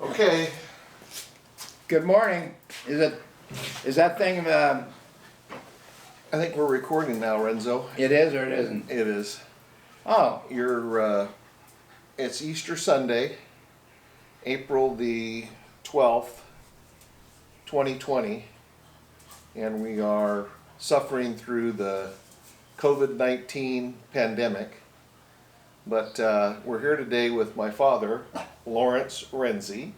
Okay, Good morning. Is that thing, I think we're recording now, Renzo. it is or it isn't? It is. Oh, It's Easter Sunday, April the 12th, 2020, and we are suffering through the COVID-19 pandemic. But we're here today with my father, Lawrence Renzi,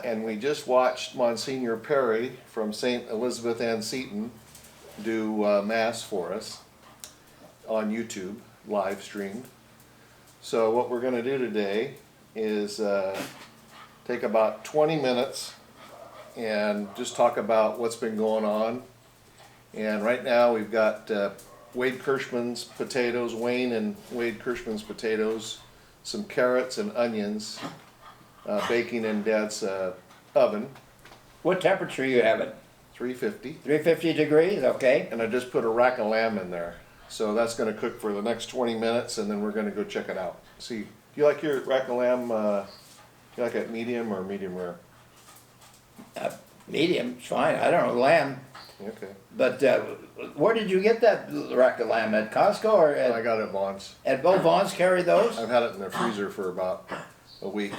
and we just watched Monsignor Perry from St. Elizabeth Ann Seton do Mass for us on YouTube, live streamed. So what we're going to do today is take about 20 minutes and just talk about what's been going on. And right now we've got Wayne and Wade Kirschman's potatoes, some carrots and onions, baking in Dad's oven, what temperature you having? 350. 350 degrees, okay. And I just put a rack of lamb in there. So that's gonna cook for the next 20 minutes and then we're gonna go check it out. See, do you like your rack of lamb, you like it medium or medium rare? Medium, fine, I don't know, lamb. Okay. But where did you get that rack of lamb, at Costco or I at, got it at Vaughn's. at Bo Vaughn's carry those? I've had it in the freezer for about a week.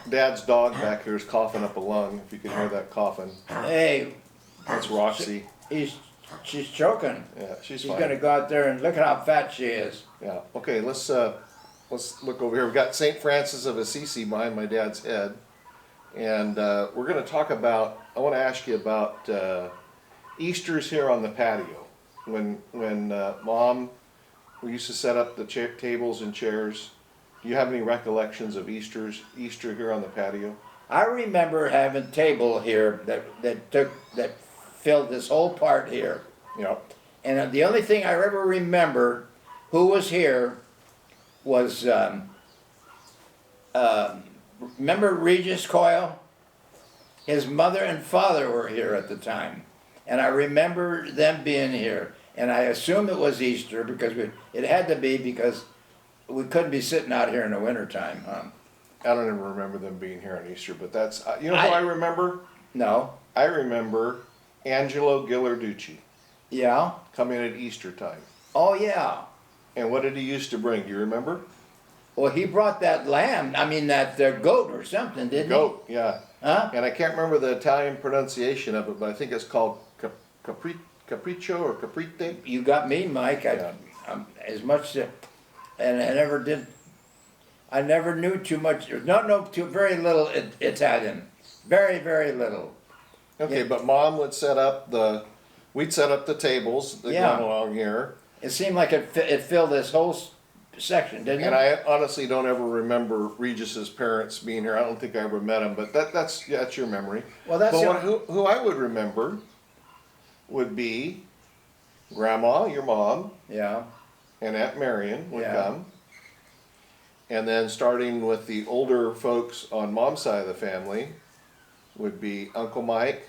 Dad's dog back here is coughing up a lung, if you can hear that coughing. Hey, That's Roxy. she's choking. Yeah, she's She's fine. gonna go out there and look at how fat she is. Yeah, okay, let's look over here. We've got St. Francis of Assisi behind my dad's head. And we're gonna talk about, I wanna ask you about Easter's here on the patio. When Mom, we used to set up the tables and chairs. Do you have any recollections of Easter here on the patio? I remember having a table here that filled this whole part here. Yep. And the only thing I ever remember who was here was, remember Regis Coyle? His mother and father were here at the time. And I remember them being here. And I assume it was Easter because it had to be because we couldn't be sitting out here in the wintertime, huh? I don't even remember them being here on Easter, but that's, you know who I remember? No? I remember Angelo Ghilarducci Yeah? coming at Easter time. Oh, yeah. And what did he used to bring? Do you remember? Well, he brought that lamb, that goat or something, didn't Goat, yeah. he? Huh? And I can't remember the Italian pronunciation of it, but I think it's called capriccio or caprite. You got me, Mike. Yeah. As much, and I never knew too much, very little Italian. Very, very little. Okay, Yeah. but Mom would we'd set up the tables that Yeah. come along here. It seemed like it filled this whole section, didn't it? And I honestly don't ever remember Regis's parents being here. I don't think I ever met them, but that's your memory. Well, that's But who I would remember would be Grandma, your mom, Yeah, and Aunt Marion would Yeah. come. And then starting with the older folks on Mom's side of the family would be Uncle Mike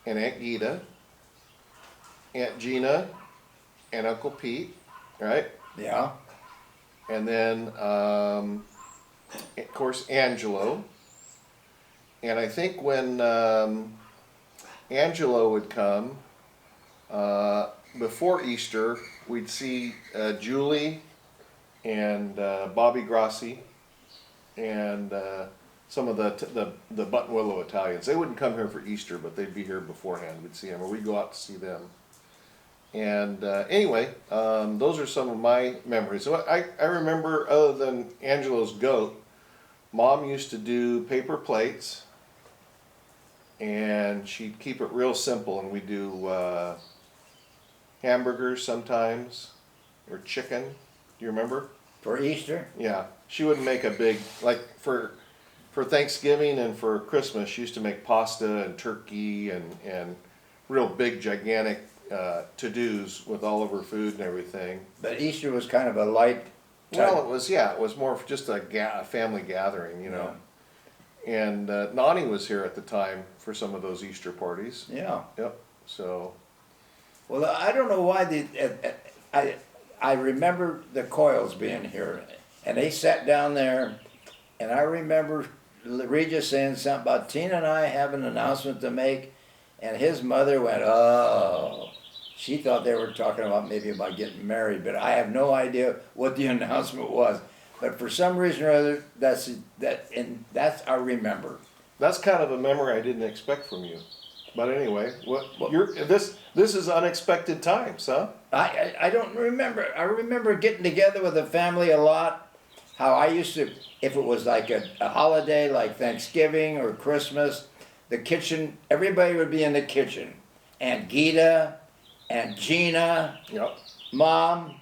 and Aunt Gita, Aunt Gina, and Uncle Pete, right? yeah. And then, of course, Angelo. And I think when Angelo would come, before Easter, we'd see Julie and Bobby Grassi and some of the Button Willow Italians. They wouldn't come here for Easter, but they'd be here beforehand. We'd see them, or we'd go out to see them. And anyway, those are some of my memories. So I remember, other than Angelo's goat, Mom used to do paper plates, and she'd keep it real simple, and we'd do hamburgers sometimes, or chicken. Do you remember? For Easter? Yeah, she wouldn't make a big, like for Thanksgiving and for Christmas, she used to make pasta and turkey and real big, gigantic to-dos with all of her food and everything. But Easter was kind of a light type. Well, it was more of just a family gathering, you know. And Nani was here at the time for some of those Easter parties. Yeah. Yep. So. Well, I don't know why I remember the Coyles being here, and they sat down there, And I remember Regis saying something about Tina and I have an announcement to make, and his mother went, "Oh." She thought they were talking about maybe about getting married, but I have no idea what the announcement was. But for some reason or other, that's I remember. That's kind of a memory I didn't expect from you. But anyway, this is unexpected times, huh? I don't remember. I remember getting together with the family a lot. How I used to, if it was like a holiday like Thanksgiving or Christmas, the kitchen, everybody would be in the kitchen. Aunt Gita, Aunt Gina, Yep. Mom,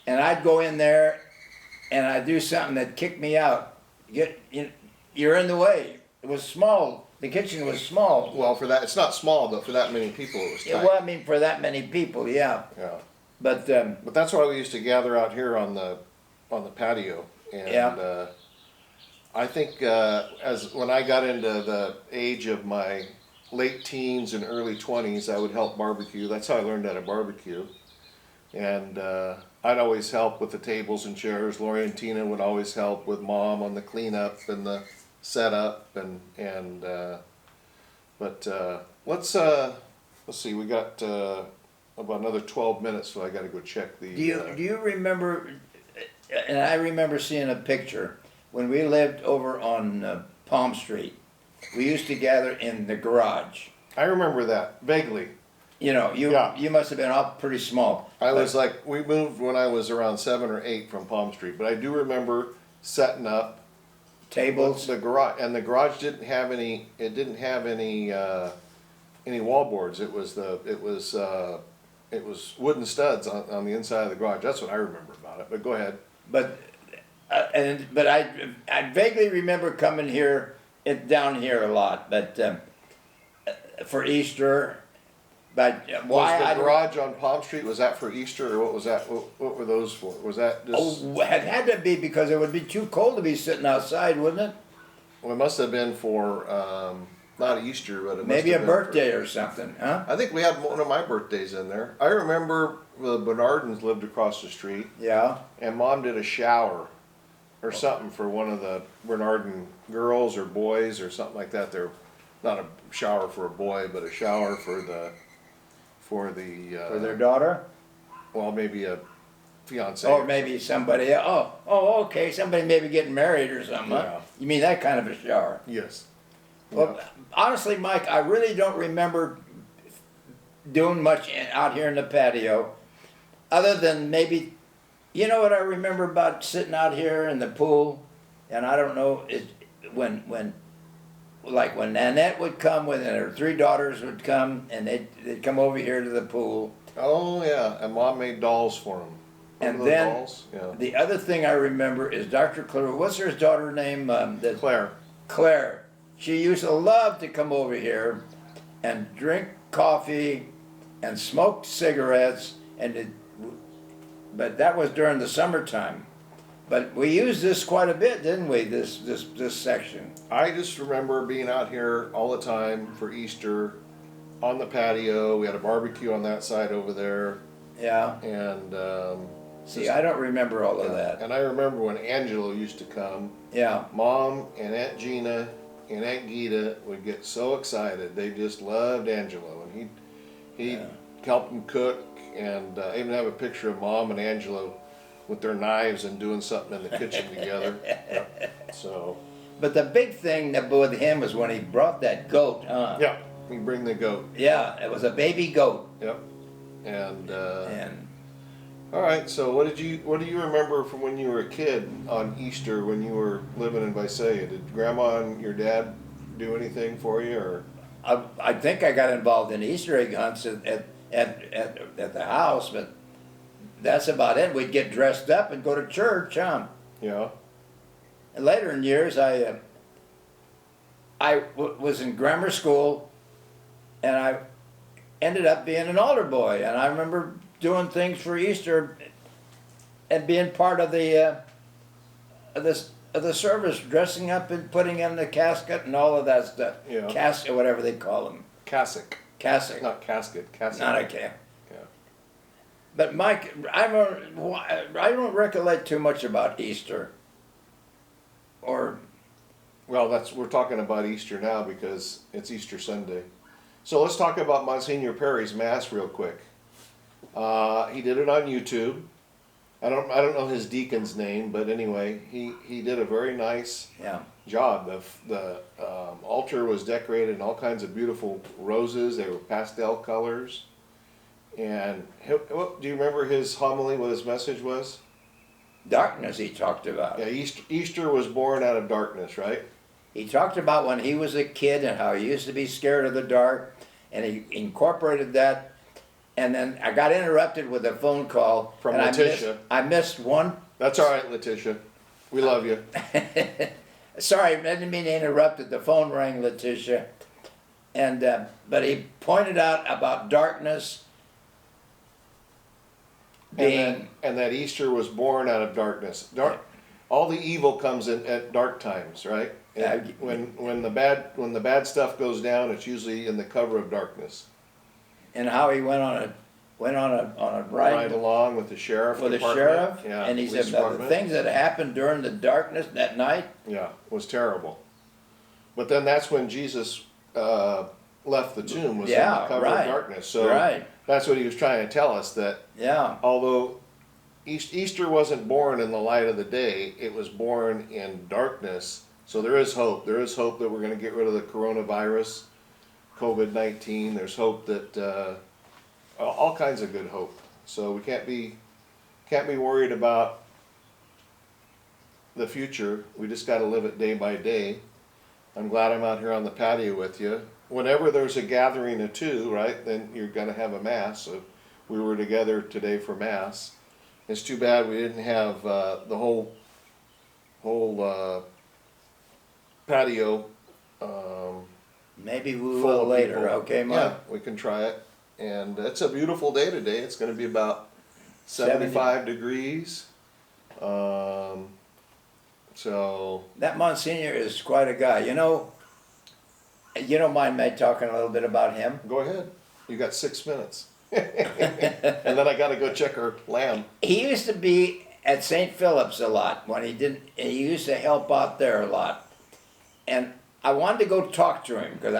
and I'd go in there and I'd do something that kicked me out. You're in the way. It was small. The kitchen was small. Well, for that, it's not small, but for that many people, it was tight. Yeah, well, I mean, for that many people, yeah. Yeah. But But that's why we used to gather out here on the patio, and Yeah. I think as when I got into the age of my late teens and early 20s, I would help barbecue. That's how I learned how to barbecue, and I'd always help with the tables and chairs. Lori and Tina would always help with Mom on the cleanup and the setup, but let's see. We got about another 12 minutes, so I got to go check the. do you remember? And I remember seeing a picture when we lived over on Palm Street. We used to gather in the garage. I remember that vaguely. You must have been up pretty small. We moved when I was around 7 or 8 from Palm Street, but I do remember setting up Tables. the garage, and the garage didn't have any. It didn't have any wall boards. It was wooden studs on the inside of the garage. That's what I remember about it. But go ahead. But I vaguely remember coming here down here a lot, but for Easter. But why Was the garage on Palm Street, was that for Easter, or what was that? What were those for? Was that just? Oh, it had to be because it would be too cold to be sitting outside, wouldn't it? Well, it must have been for not Easter, but it Maybe must a have been birthday or something, huh? I think we had one of my birthdays in there. I remember the Bernardins lived across the street, Yeah. and Mom did a shower or something for one of the Bernardin girls or boys or something like that. They're not a shower for a boy, but a shower for For their daughter? well, maybe a fiance. Or maybe somebody, okay, somebody maybe getting married or something, huh? Yeah. You mean that kind of a shower? Yes. Well, honestly, Mike, I really don't remember doing much out here in the patio, other than maybe, you know what I remember about sitting out here in the pool, and I don't know, when Nanette would come and her 3 daughters would come, and they'd come over here to the pool. Oh yeah, and Mom made dolls for them. And Remember then dolls? Yeah. the other thing I remember is Dr. Claire. What's her daughter name? Claire. Claire. She used to love to come over here and drink coffee and smoke cigarettes, but that was during the summertime. But we used this quite a bit, didn't we? This section. I just remember being out here all the time for Easter on the patio. We had a barbecue on that side over there, Yeah. and See, I don't remember all of that. And I remember when Angelo used to come. Yeah. Mom and Aunt Gina and Aunt Gita would get so excited. They just loved Angelo, and he'd help them cook. And I even have a picture of Mom and Angelo with their knives and doing something in the kitchen together. Yep. So. But the big thing that with him was when he brought that goat, huh? Yeah, we bring the goat. Yeah, it was a baby goat. Yep. And And all right. So what do you remember from when you were a kid on Easter when you were living in Visalia? Did Grandma and your dad do anything for you, or? I think I got involved in Easter egg hunts at the house, but that's about it. We'd get dressed up and go to church, huh? Yeah. And later in years, I was in grammar school, and I ended up being an altar boy. And I remember doing things for Easter and being part of the service, dressing up and putting in the casket and all of that stuff. Yeah. Casket, whatever they call them. Cassock. Casket. Not casket. Cassock. Not a can. Yeah. But Mike, I don't recollect too much about Easter. Or Well, we're talking about Easter now because it's Easter Sunday. So let's talk about Monsignor Perry's Mass real quick. He did it on YouTube. I don't know his deacon's name, but anyway, he did a very nice Yeah. job. The altar was decorated in all kinds of beautiful roses. They were pastel colors. And do you remember his homily? What his message was? Darkness he talked about. Yeah, Easter was born out of darkness, right? He talked about when he was a kid and how he used to be scared of the dark, and he incorporated that. And then I got interrupted with a phone call From and Letitia. I missed one. That's all right, Letitia. We love you. Sorry, I didn't mean to interrupt it. The phone rang, Letitia. And but he pointed out about darkness being And that Easter was born out of darkness. All the evil comes in at dark times, right? And when the bad stuff goes down, it's usually in the cover of darkness. and how he went on a Right ride along with the sheriff. with the department. sheriff, Yeah, and he police said that the department. things that happened during the darkness that night. Yeah, was terrible. But then that's when Jesus left the tomb, was in Yeah, the cover right. of darkness. So Right. that's what he was trying to tell us, that Yeah. although Easter wasn't born in the light of the day, it was born in darkness. So there is hope. There is hope that we're going to get rid of the coronavirus, COVID-19. There's hope that all kinds of good hope. So we can't be worried about the future. We just got to live it day by day. I'm glad I'm out here on the patio with you. Whenever there's a gathering of two, right, then you're going to have a mass. So we were together today for mass. It's too bad we didn't have the whole patio Maybe we full will of later. people. Okay, Mike. Yeah, we can try it. And it's a beautiful day today. It's going to be about 75 degrees. So That Monsignor is quite a guy. You don't mind me talking a little bit about him? go ahead. You got 6 minutes. And then I got to go check our lamb. He used to be at St. Philip's a lot when he didn't. He used to help out there a lot, and I wanted to go talk to him because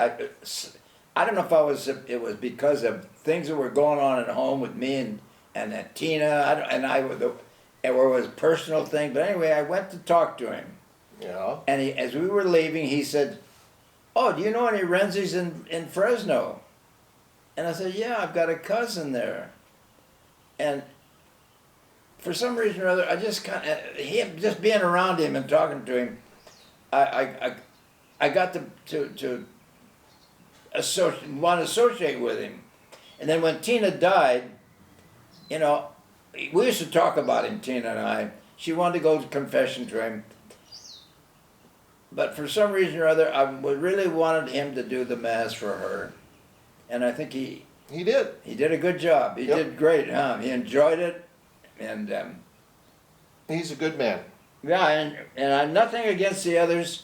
I don't know if it was because of things that were going on at home with me and Tina or it was a personal thing. But anyway, I went to talk to him, Yeah. and as we were leaving, he said, "Oh, do you know any Renzis in Fresno?" And I said, "Yeah, I've got a cousin there," and for some reason or other, I just him just being around him and talking to him, I got to want to associate with him. And then when Tina died, we used to talk about him, Tina and I. She wanted to go to confession to him, but for some reason or other, I really wanted him to do the mass for her, and I think he did. He did a good job. He Yep. did great, huh? He enjoyed it, and He's a good man. yeah, and I'm nothing against the others.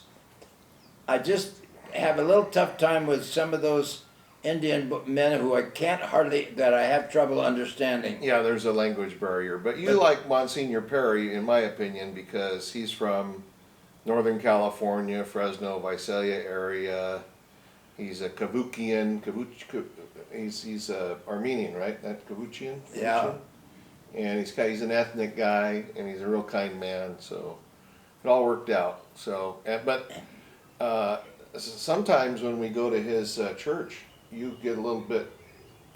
I just have a little tough time with some of those Indian men who that I have trouble understanding. Yeah, there's a language barrier. But you like Monsignor Perry, in my opinion, because he's from Northern California, Fresno, Visalia area. He's a Kavukian. He's Armenian, right? Not Kavukian? Yeah. And he's an ethnic guy, and he's a real kind man. So it all worked out. So, but sometimes when we go to his church, you get a little bit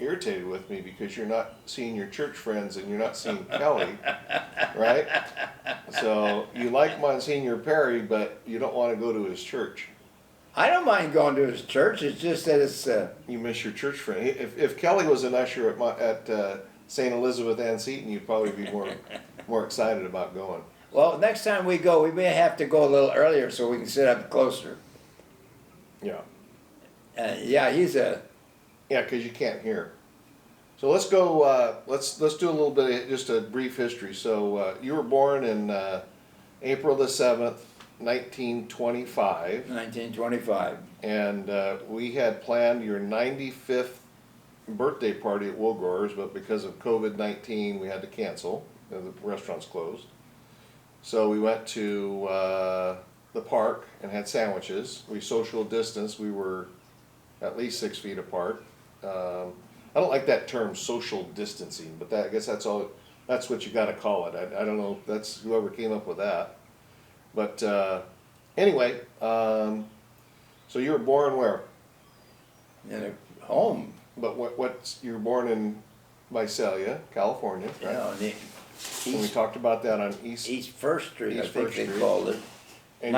irritated with me because you're not seeing your church friends and you're not seeing Kelly, right? So you like Monsignor Perry, but you don't want to go to his church. I don't mind going to his church. It's just that it's. You miss your church friend. If Kelly was an usher at St. Elizabeth Ann Seton, you'd probably be more excited about going. Well, next time we go, we may have to go a little earlier so we can sit up closer. Yeah. Yeah, he's a. Yeah, because you can't hear. So let's go. Let's do a little bit of just a brief history. So you were born in April the 7th, 1925. 1925. And we had planned your 95th birthday party at Woolgrowers, but because of COVID-19, we had to cancel. The restaurant's closed. So we went to the park and had sandwiches. We social distanced. We were at least 6 feet apart. I don't like that term, social distancing, but I guess that's all. That's what you got to call it. I don't know. That's whoever came up with that. But anyway, so you were born where? In a home. But what's you were born in Visalia, California, right? You know, And we talked about that on East First Street, East I think First they Street. called it. And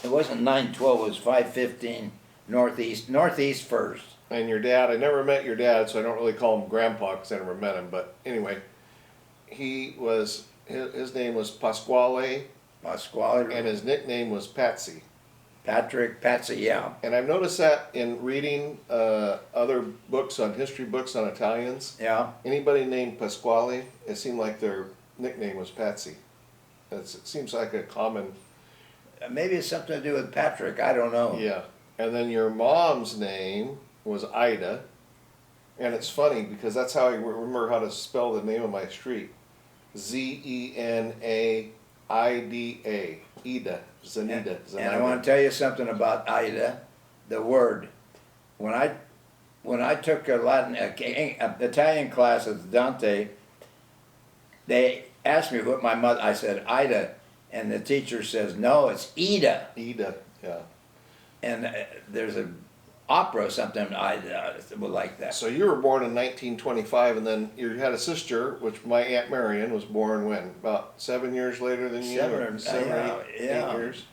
It wasn't 912, it was 515 Northeast First. and your dad. I never met your dad, so I don't really call him Grandpa because I never met him. But anyway, his name was Pasquale, Pasquale, and his nickname was Patsy. Patsy, yeah. And I've noticed that in reading other books on history books on Italians. Yeah. Anybody named Pasquale, it seemed like their nickname was Patsy. It seems like a common. Maybe it's something to do with Patrick, I don't know. Yeah. And then your mom's name was Ida. And it's funny because that's how I remember how to spell the name of my street. Zenada. Ida. Zenida. And I want to tell you something about Ida, the word. When I took a Italian class at Dante, they asked me what my mother, I said Ida, and the teacher says, no, it's Ida. Ida, yeah. And there's an opera or something, Ida, like that. So you were born in 1925, and then you had a sister, which my Aunt Marion was born when? About 7 years later than you? Seven or eight years?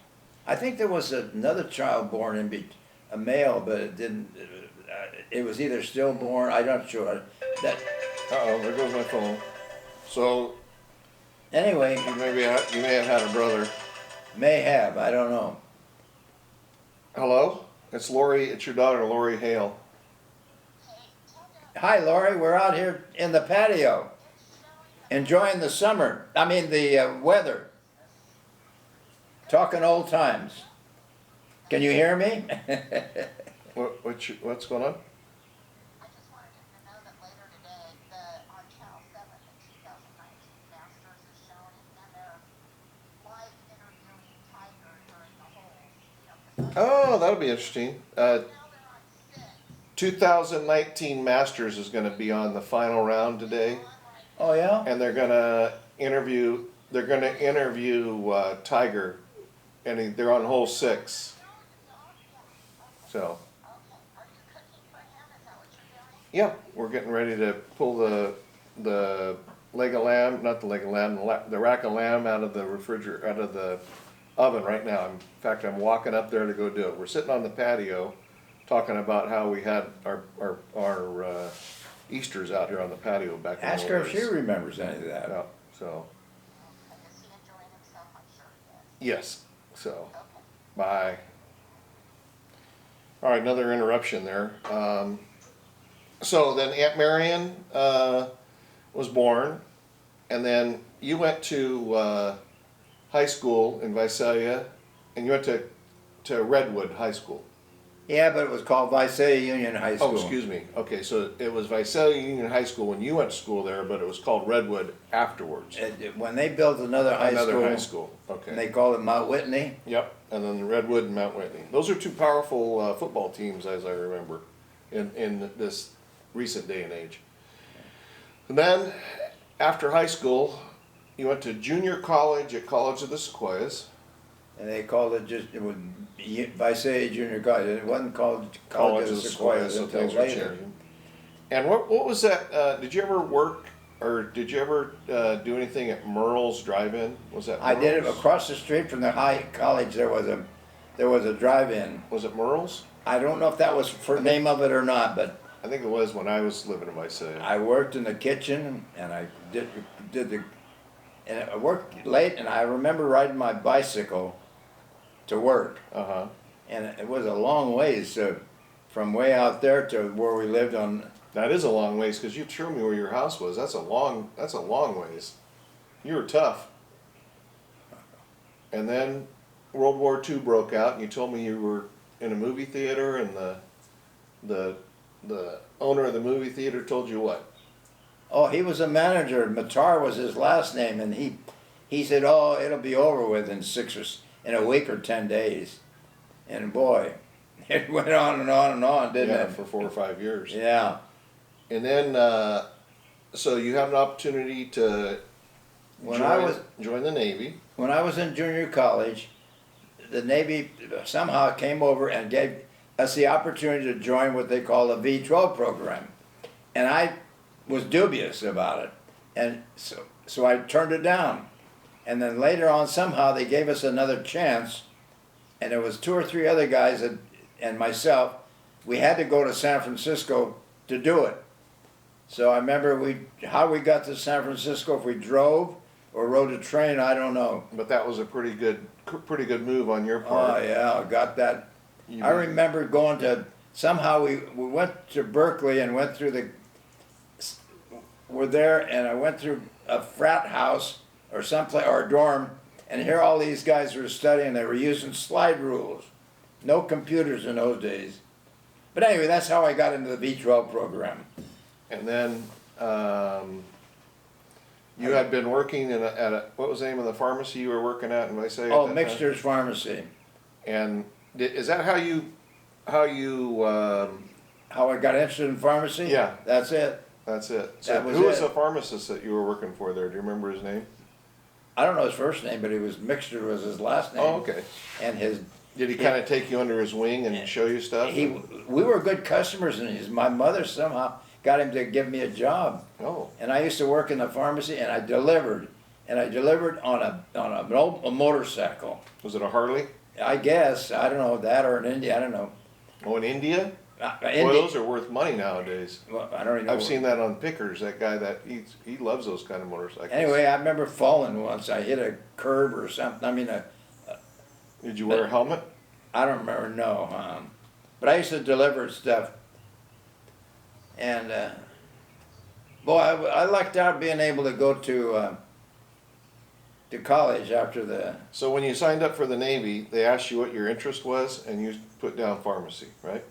I think there was another child born a male, but it didn't, it was either stillborn, I'm not sure. Uh-oh, there goes my phone. So Anyway, you may have had a brother. may have, I don't know. Hello? It's Lori, it's your daughter, Lori Hale. Hi, Lori, we're out here in the patio, enjoying the summer, the weather. Talking old times. Can you hear me? What's going on? I just wanted you to know that later today, on Channel 7, the 2019 Masters is showing, and they're live interviewing Tiger during the whole, Oh, that'll be interesting. now they're on 6. 2019 Masters is going to be on the final round today, Oh, yeah? and they're going to interview Tiger, and they're on hole 6. So. Okay, are you cooking for him? Is that what you're doing? Yeah, we're getting ready to pull the leg of lamb, not the leg of lamb, the rack of lamb out of the out of the oven right now. In fact, I'm walking up there to go do it. We're sitting on the patio, talking about how we had our Easters out here on the patio back in the Ask her if old she days. remembers any of that. Yeah, so Okay, is he enjoying himself? I'm sure he is. yes, so Okay. bye. All right, another interruption there. So then Aunt Marion was born, and then you went to high school in Visalia, and you went to Redwood High School. Yeah, but it was called Visalia Union High School. Oh, excuse me. Okay, so it was Visalia Union High School when you went to school there, but it was called Redwood afterwards. When they built another high School. Okay. they called it Mount Whitney. Yep, and then Redwood and Mount Whitney. Those are two powerful football teams, as I remember, in this recent day and age. And then, after high school, you went to junior college at College of the Sequoias. And they called it was Visalia Junior College. It wasn't called College of the Sequoias so until things were later. changing. And what was that? Did you ever work, or did you ever do anything at Merle's Drive-In? Was that I did it Merle's? across the street from the high college. There was a drive-in. Was it Merle's? I don't know if that was for name of it or not, but I think it was when I was living in Visalia. I worked in the kitchen and I and I worked late, and I remember riding my bicycle to work, Uh-huh. and it was a long ways from way out there to where we lived on. That is a long ways, because you showed me where your house was. That's a long ways. You were tough. And then World War II broke out, and you told me you were in a movie theater, and the owner of the movie theater told you what? Oh, he was a manager. Matar was his last name, and he said, "Oh, it'll be over with in in a week or 10 days. And boy, it went on and on and on, didn't Yeah, it? for 4 or 5 years. Yeah. And then, so you had an opportunity to join the Navy. When I was in junior college, the Navy somehow came over and gave us the opportunity to join what they call the V-12 program. And I was dubious about it. And so I turned it down. And then later on, somehow they gave us another chance. And there was 2 or 3 other guys and myself. We had to go to San Francisco to do it. So I remember how we got to San Francisco, if we drove or rode a train, I don't know. But that was a pretty good move on your Oh part. yeah, I got that. I remember going to, somehow we went to Berkeley and went through we're there, and I went through a frat house or someplace, or a dorm, and here all these guys were studying. They were using slide rules. No computers in those days. But anyway, that's how I got into the V-12 program. And then you had been working at a, what was the name of the pharmacy you were working at? And I say Oh, Mixtures Pharmacy. And is that how you How I got interested in pharmacy? Yeah. That's it. That's it. So That was who was it. the pharmacist that you were working for there? Do you remember his name? I don't know his first name, but Mixture was his last name. Oh, okay. And Did he kind of take you under his wing and show you stuff? we were good customers, and my mother somehow got him to give me a job. Oh. And I used to work in the pharmacy, and I delivered on a motorcycle. Was it a Harley? I guess, I don't know, that or an India, I don't know. Oh, in India? India. Boy, those are worth money nowadays. Well, I don't even know. I've seen that on Pickers. That guy he loves those kind of motorcycles. Anyway, I remember falling once. I hit a curb or something. I mean, Did you wear a helmet? I don't remember, no. But I used to deliver stuff. And, boy, I lucked out being able to go to college after the, So when you signed up for the Navy, they asked you what your interest was, and you put down pharmacy, right?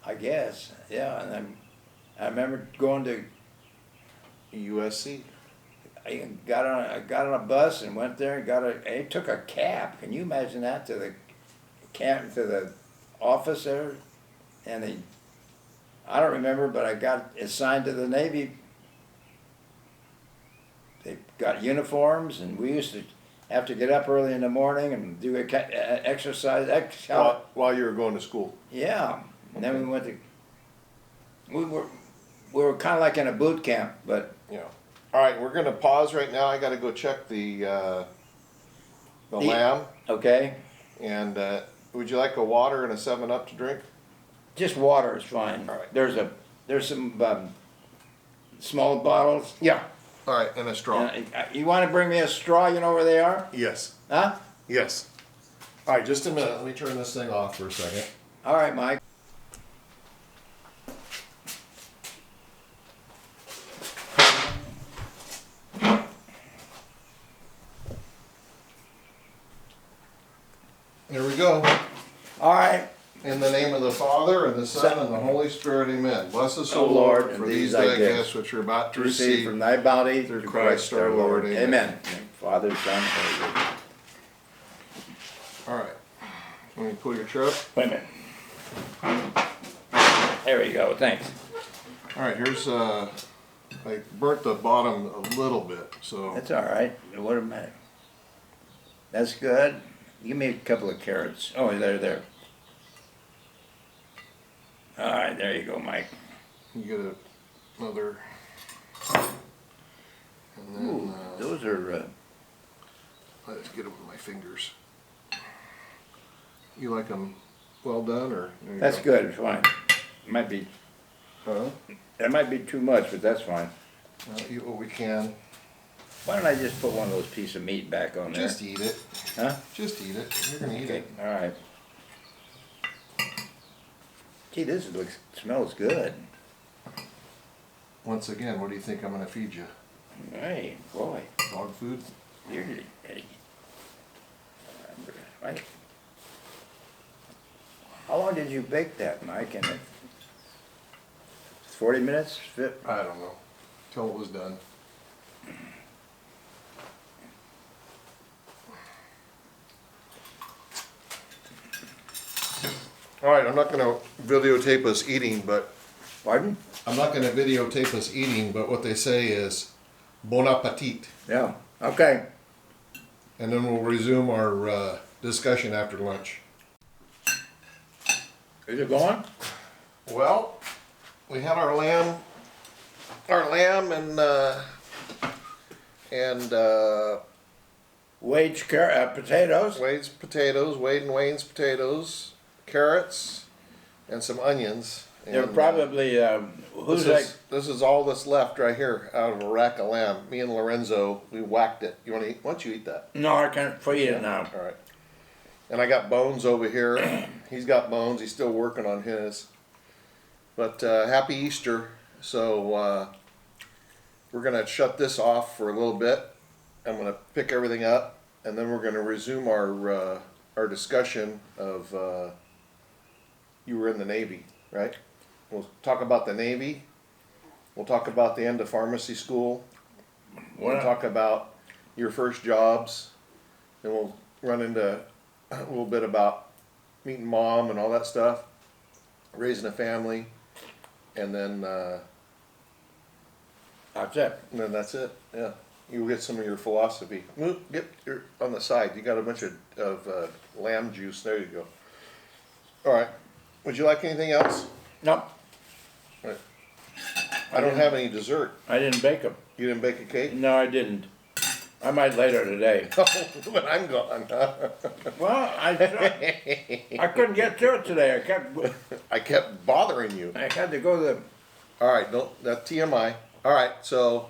I guess, yeah. And then I remember going to, USC. I got on a bus and went there and I took a cab. Can you imagine that, to the camp, to the office there? And I don't remember, but I got assigned to the Navy. They got uniforms, and we used to have to get up early in the morning and do exercise. While you were going to school. Yeah, and then we were kind of like in a boot camp, but Yeah. All right, we're gonna pause right now. I gotta go check the lamb. okay, And would you like a water and a 7-Up to drink? just water is fine. All right. There's some small bottles. Yeah. All right, and a straw. You want to bring me a straw? You know where they are? Yes. Huh? Yes. All right, just a minute. Let me turn this thing off for a second. All right, Mike. Here we go. All right. In the name of the Father, and the Son, and the Holy Spirit, amen. Bless us, O O Lord, Lord, for and these these thy thy gifts, gifts which we're about to Receive receive. from thy bounty through Christ our Lord. Amen. Amen. Father, Son, Holy Spirit. All right. Let me pull your chair up. Wait a minute. There we go. Thanks. All right, here's, I burnt the bottom a little bit, so. That's all right. What a minute. That's good. Give me a couple of carrots. Oh, there. All right, there you go, Mike. You get another. And then, Ooh, those are. let's get them with my fingers. You like them well done, or? there you That's go. good. Fine. Might be. Huh? That might be too much, but that's fine. Eat what we can. Why don't I just put one of those pieces of meat back on there? Just eat it. Huh? Just eat it. You're gonna eat Okay. it. All right. Gee, smells good. Once again, what do you think I'm gonna feed you? Hey, boy, Dog food? you're right. How long did you bake that, Mike? In 40 minutes? I don't know. Till it was done. All right, I'm not gonna videotape us eating, but Pardon? I'm not gonna videotape us eating, but what they say is bon appetit. Yeah, okay. And then we'll resume our discussion after lunch. Is it going? Well, we had our lamb and Wage potatoes? Wade's potatoes, Wade and Wayne's potatoes, carrots, and some onions. They're And, probably, who's this is all that's left right here out of a rack of lamb. Me and Lorenzo, we whacked it. You want to eat? Why don't you eat that? No, I can't feed it now. All right. And I got Bones over here. He's got Bones. He's still working on his. But happy Easter. So we're gonna shut this off for a little bit. I'm gonna pick everything up, and then we're gonna resume our discussion of you were in the Navy, right? We'll talk about the Navy. We'll talk about the end of pharmacy school. We'll talk about your first jobs. Then we'll run into a little bit about meeting mom and all that stuff, raising a family, and then That's it. that's it. Yeah, you'll get some of your philosophy. Get your on the side. You got a bunch of lamb juice. There you go. All right. Would you like anything else? Nope, Right. I don't have any dessert. I didn't bake them. You didn't bake a cake? No, I didn't. I might later today. When I'm gone. Well, I couldn't get to it today. I kept bothering you. I had to go to All right, that's TMI. All right, so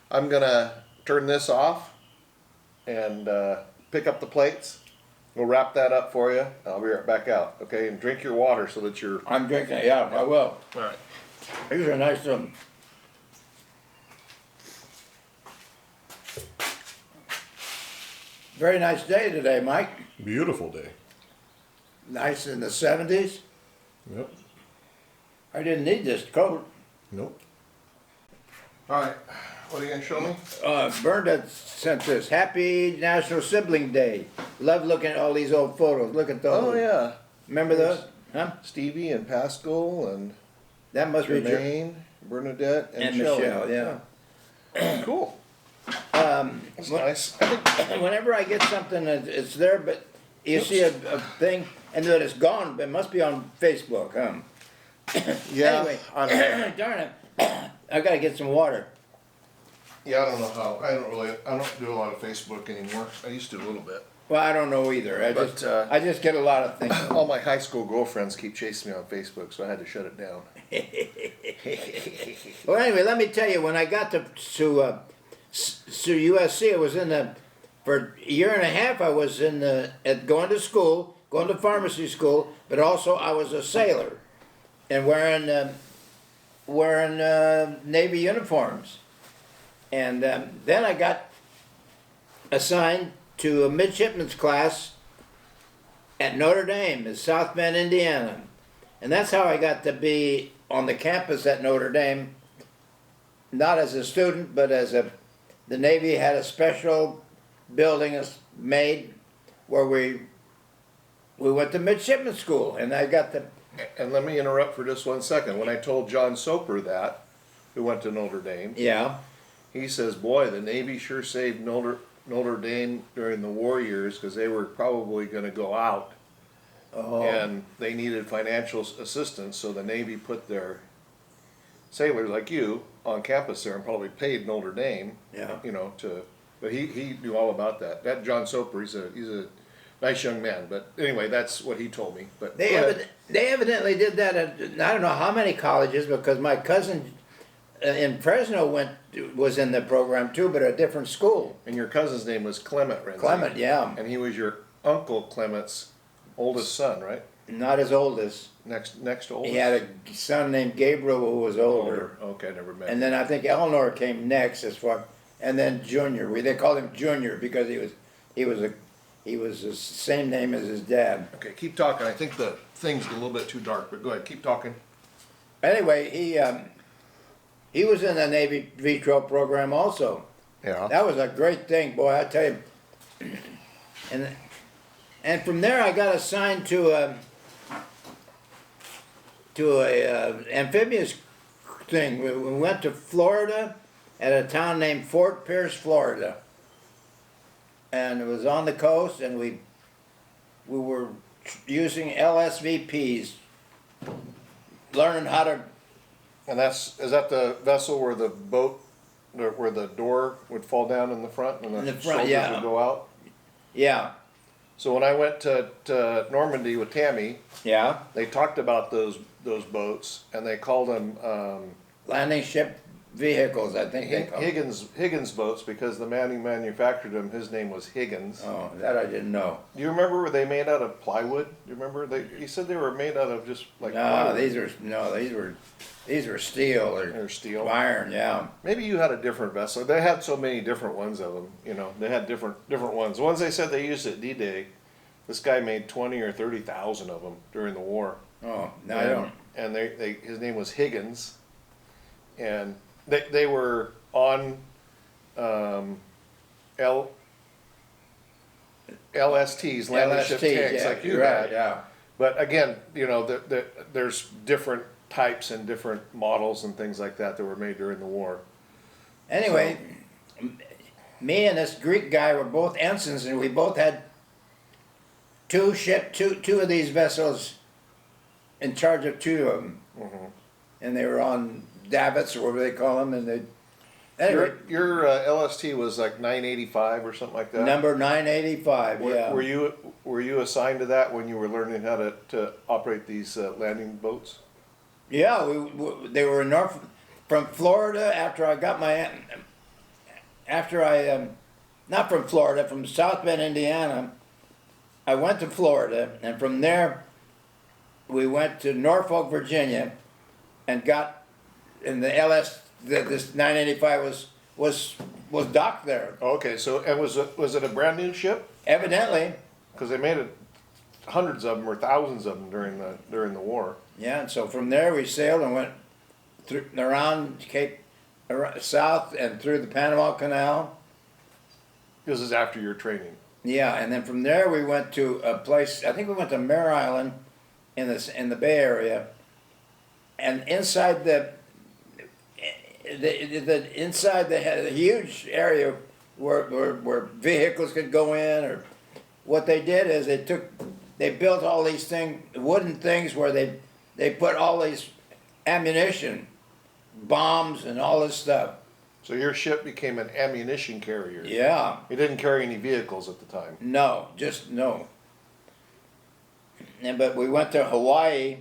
I'm gonna turn this off and pick up the plates. We'll wrap that up for you. I'll be right back out. Okay, and drink your water so that you're. I'm drinking, yeah, I will. All right. These are nice ones. Very nice day today, Mike. Beautiful day. Nice in the 70s. Yep. I didn't need this coat. Nope. All right. What are you gonna show me? Brenda sent this. Happy National Sibling Day. Love looking at all these old photos. Look at those. Oh yeah. Remember those? Huh? Stevie and Pascal and That must be true. Jermaine, Bernadette, and, And Shelley. Michelle, yeah. Cool. That's Wh- nice. Whenever I get something, it's there, but you see a thing, and then it's gone. It must be on Facebook, huh? Yeah. Anyway, I don't know. darn it. I gotta get some water. Yeah, I don't know how. I don't do a lot of Facebook anymore. I used to a little bit. Well, I don't know either. But, I just get a lot of things. All my high school girlfriends keep chasing me on Facebook, so I had to shut it down. Well, anyway, let me tell you, when I got to USC, I was for a year and a half, I was going to school, going to pharmacy school, but also I was a sailor and wearing Navy uniforms. And then I got assigned to a midshipman's class at Notre Dame in South Bend, Indiana. And that's how I got to be on the campus at Notre Dame, not as a student, but the Navy had a special building made where we went to midshipman school, and I got to. And let me interrupt for just 1 second. When I told John Soper that, who went to Notre Dame, Yeah. he says, "Boy, the Navy sure saved Notre Dame during the war years because they were probably going to go out, Oh. and they needed financial assistance. So the Navy put their sailors like you on campus there and probably paid Notre Dame, Yeah. you know, to." But he knew all about that. That John Soper, he's a nice young man. But anyway, that's what he told me. But They go ahead. they evidently did that at I don't know how many colleges, because my cousin in Fresno was in the program too, but at a different school. And your cousin's name was Clement Renzi. Clement, yeah, And he was your uncle Clement's oldest son, right? not as old as. Next oldest. He had a son named Gabriel who was older, Okay, never met. and then I think Eleanor came next as far, and then Junior. They called him Junior because he was the same name as his dad. Okay, keep talking. I think the thing's a little bit too dark, but go ahead, keep talking. Anyway, he was in the Navy VTRO program also. Yeah. That was a great thing, boy, I tell you. And from there I got assigned to to a amphibious thing. We went to Florida at a town named Fort Pierce, Florida. And it was on the coast, and we were using LSVPs, learning how to. And is that the vessel where the boat, where the door would fall down in the front and In the the front, soldiers yeah. would go out? Yeah, So when I went to Normandy with Tammy, yeah. they talked about those boats, and they called them Landing ship vehicles, I think they call them. Higgins boats, because the man who manufactured them, his name was Higgins. Oh, that I didn't know. Do you remember, were they made out of plywood? Do you remember? He said they were made out of just like No, plywood. these were steel Or steel. iron, yeah. Maybe you had a different vessel. They had so many different ones of them. You know, they had different ones. The ones they said they used at D-Day, this guy made 20 or 30,000 of them during the war. Oh, no, I don't. And his name was Higgins, and they were on LSTs, landing ship tanks, yeah, like you right, had. yeah. But again, you know, there's different types and different models and things like that were made during the war. Anyway, me and this Greek guy were both ensigns, and we both had two of these vessels in charge of two of them. Mm-hmm. And they were on davits, or whatever they call them, and they. Anyway, Your LST was like 985 or something like that. number 985. Yeah. Were you assigned to that when you were learning how to operate these landing boats? Yeah, they were in from Florida after I got not from Florida, from South Bend, Indiana. I went to Florida, and from there we went to Norfolk, Virginia, and got in the this 985 was docked there. Okay, so and was it a brand new ship? Evidently, Because they made it hundreds of them or thousands of them during the war. yeah. And so from there we sailed and went around south and through the Panama Canal. This is after your training. Yeah, and then from there we went to a place. I think we went to Mare Island, in the Bay Area, and inside inside they had a huge area where vehicles could go in. Or what they did is they built all these wooden things where they put all these ammunition, bombs, and all this stuff. So your ship became an ammunition carrier. Yeah. It didn't carry any vehicles at the time. No, just no. But we went to Hawaii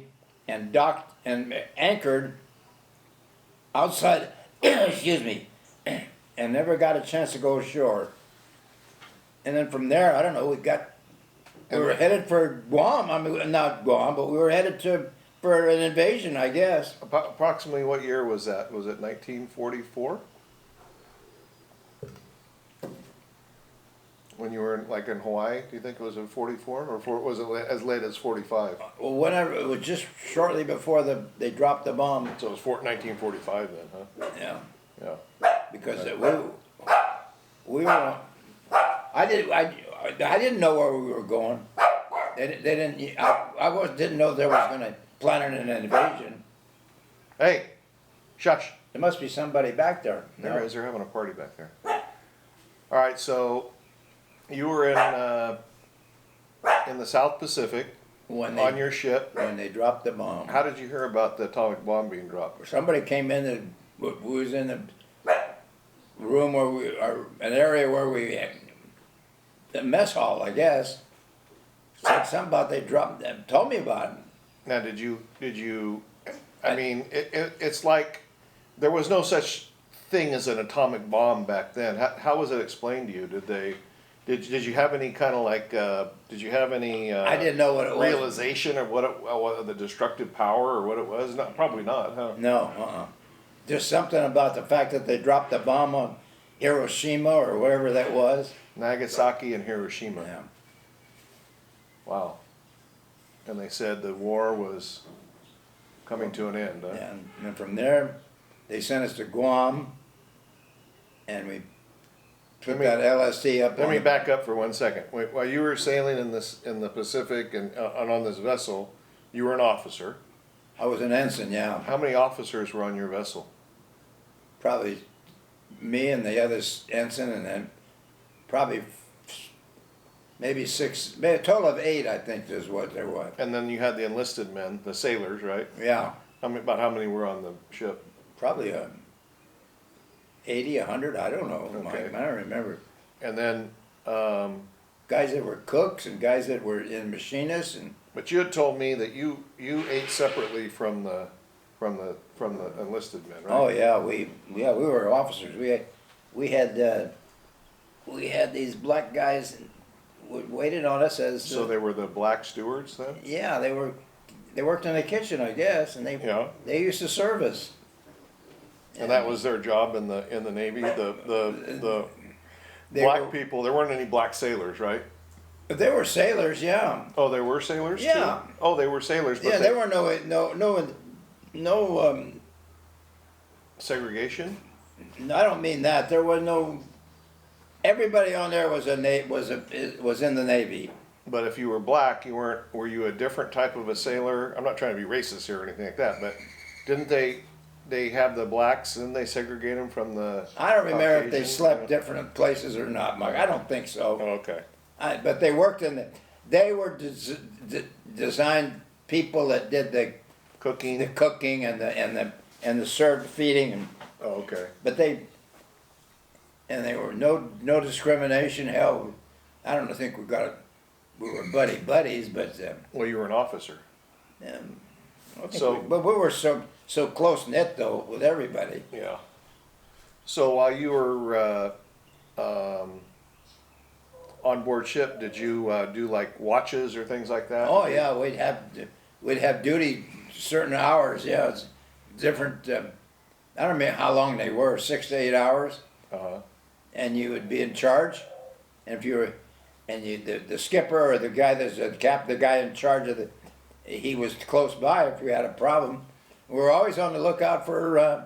and docked and anchored outside, excuse me, and never got a chance to go ashore. And then from there, I don't know, we were headed for Guam. I mean, not Guam, but we were headed for an invasion, I guess. Approximately what year was that? Was it 1944? When you were in Hawaii, do you think it was in 44, or was it as late as 45? Well, whenever, it was just shortly before they dropped the bomb. So it was 1945 then, huh? Yeah. Yeah. Because we were, I didn't know where we were going. They didn't. Didn't know there was going to plan an invasion. Hey, shush. There must be somebody back there. There is. They're having a party back there. All right, so you were in the South Pacific on your ship. When they dropped the bomb. How did you hear about the atomic bomb being dropped? Somebody came in and we was in the room an area where we had the mess hall, I guess. Said something about they dropped them. Told me about it. Now, did you? I mean, it's like there was no such thing as an atomic bomb back then. How was it explained to you? Did you have any kind of did you have any? I didn't know what it was. Realization of what the destructive power or what it was? Not probably not, huh? No, Just something about the fact that they dropped the bomb on Hiroshima or whatever that was. Nagasaki and Hiroshima. Yeah. Wow. And they said the war was coming to an end. Huh? And from there, they sent us to Guam, and we took that LSD up. Let me back up for 1 second. While you were sailing in the Pacific and on this vessel, you were an officer. I was an ensign, yeah. How many officers were on your vessel? Probably me and the other ensign, and then probably maybe six, maybe a total of 8, I think is what there was. And then you had the enlisted men, the sailors, right? Yeah, About how many were on the ship? probably 80, 100, I don't know, Okay. Mike, I don't remember. And then, Guys that were cooks and guys that were in machinists and, but you had told me that you ate separately from the enlisted men, right? oh yeah, we were officers. We had these black guys waited on us as So they were the black stewards then? yeah, they worked in the kitchen, I guess, and Yeah. they used to serve us. And that was their job in the Navy. The They black were- people. There weren't any black sailors, right? They were sailors, yeah. Oh, they were sailors Yeah. too. Oh, they were sailors. But Yeah, there were no segregation. I don't mean that. There was no. Everybody on there was in the Navy. But if you were black, you weren't. Were you a different type of a sailor? I'm not trying to be racist here or anything like that. But didn't they have the blacks and they segregate them from the? I don't remember if they Caucasians? slept different places or not, Mike. I don't think so. Oh, okay. But they worked in the. They were designed people that did the Cooking. cooking and the served feeding and. Oh, okay. But they were no discrimination. Hell, I don't think we were buddies, but Well, you were an officer. I think So- but we were so close knit though with everybody. Yeah. So while you were on board ship, did you do like watches or things like that? Oh yeah, we'd have duty certain hours. Yeah, it's different. I don't remember how long they were, 6 to 8 hours, Uh-huh. and you would be in charge. And if you were, the skipper or the guy the guy in charge of he was close by if we had a problem. We were always on the lookout for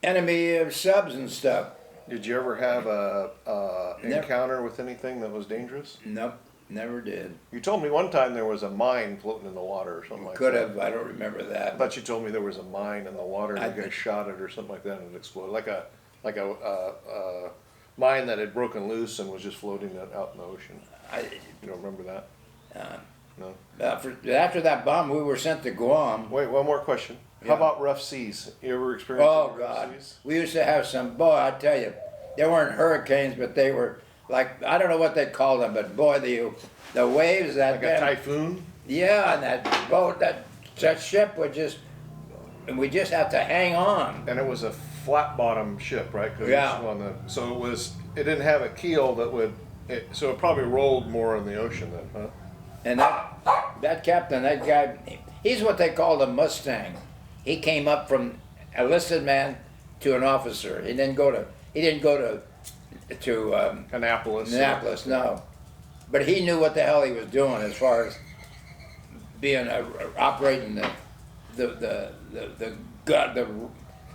enemy subs and stuff. Did you ever have a Never. encounter with anything that was dangerous? Nope, never did. You told me one time there was a mine floating in the water or something like Could that. have, I don't remember I that. thought you told me there was a mine in the water and I you guys think- shot it or something like that and it exploded. Like a mine that had broken loose and was just floating out in the ocean. You don't remember that? No. After that bomb, we were sent to Guam. Wait, one more question. Yeah. How about rough seas? You ever experienced Oh any rough God, seas? we used to have some. Boy, I tell you, they weren't hurricanes, but they were like I don't know what they called them, but boy, the waves that Like a typhoon? yeah, and that boat that ship would just, and we just have to hang on. And it was a flat bottom ship, right? 'Cause Yeah. so it didn't have a keel that so it probably rolled more in the ocean then, huh? And that captain, that guy, he's what they called a Mustang. He came up from enlisted man to an officer. He didn't go to Annapolis. Annapolis, no. But he knew what the hell he was doing as far as being operating the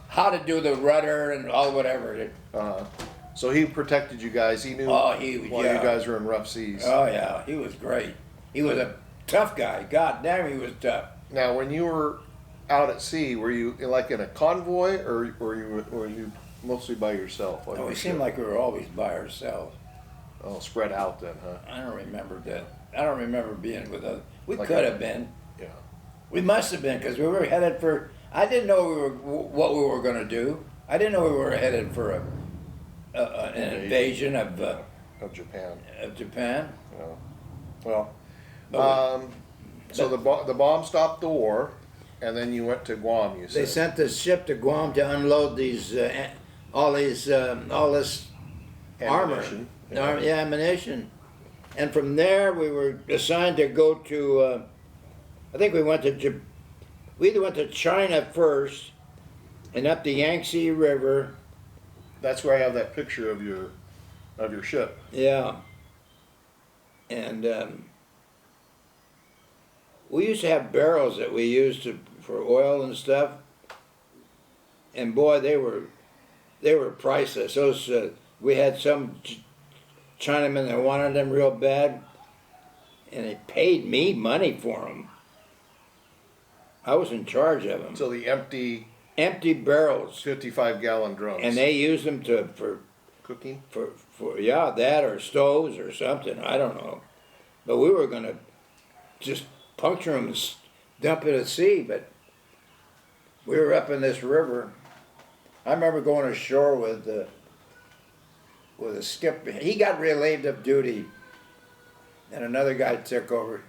how to do the rudder and all whatever. So he protected you guys. He knew Oh, while yeah. you guys were in rough seas. Oh yeah, he was great. He was a tough guy. God damn, he was tough. Now, when you were out at sea, were you like in a convoy, or were you mostly by yourself? Oh, it seemed like we were always by ourselves. Oh, spread out then, huh? I don't remember that. I don't remember being with others. We Like could a- have been. Yeah. We must have been because we were headed for. I didn't know what we were going to do. I didn't know we were headed for an invasion of Japan. Japan. Yeah. Well, But so the bomb stopped the war, and then you went to Guam. You said. they sent the ship to Guam to unload all this armor, Ammunition. ammunition, and from there we were assigned to go to. I think we we either went to China first, and up the Yangtze River. That's where I have that picture of your ship. Yeah. And we used to have barrels that we used for oil and stuff. And boy, they were priceless. Those we had some Chinamen that wanted them real bad, and they paid me money for them. I was in charge of them. So the empty Empty barrels, 55-gallon drums. and they used them cooking? for yeah, that or stoves or something. I don't know. But we were gonna just puncture them and dump it at sea. But we were up in this river. I remember going ashore with a skipper. He got relieved of duty, and another guy took over.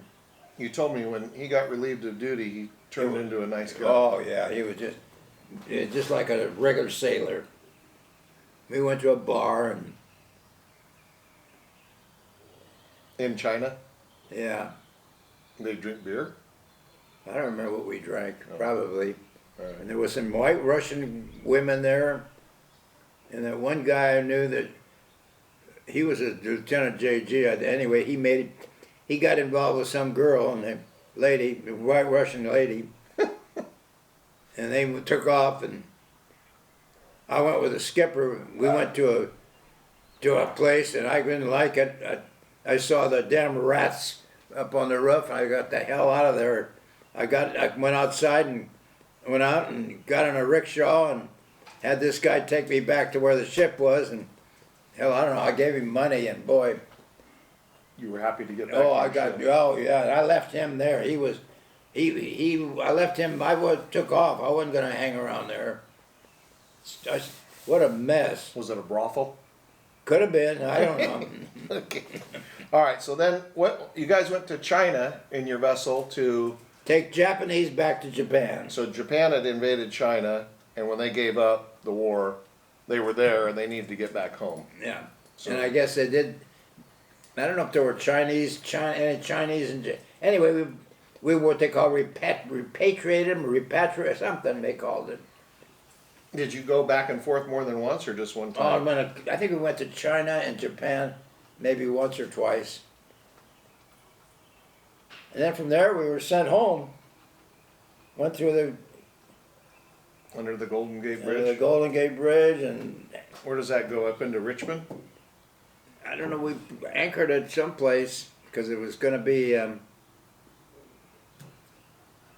You told me when he got relieved of duty, he turned into a nice guy. Oh yeah, he was just like a regular sailor. We went to a bar and In China, yeah, they drink beer. I don't remember what we drank. Oh. Probably. All right. And there was some white Russian women there, and that one guy I knew that he was a Lieutenant JG. Anyway, he got involved with some girl and the lady, a white Russian lady, and they took off. And I went with the skipper. We went to a place, and I didn't like it. I saw the damn rats up on the roof, and I got the hell out of there. I went outside and went out and got in a rickshaw and had this guy take me back to where the ship was. And hell, I don't know. I gave him money, and boy, You were happy to get back. oh, to the ship. oh yeah, I left him there. I left him. Took off. I wasn't gonna hang around there. What a mess. Was it a brothel? Could have been. I don't know. Okay. All right. So then, what? You guys went to China in your vessel to. Take Japanese back to Japan. So Japan had invaded China, and when they gave up the war, they were there and they needed to get back home. Yeah. So And I guess they did. I don't know if there were Chinese, any Chinese, anyway, we were what they call repatriated them, repatriate something they called it. did you go back and forth more than once, or just one time? I think we went to China and Japan, maybe once or twice. And then from there we were sent home. Went through Under the Golden Gate the Bridge. Golden Gate Bridge, and Where does that go? Up into Richmond? I don't know. We anchored at some place because it was going to be.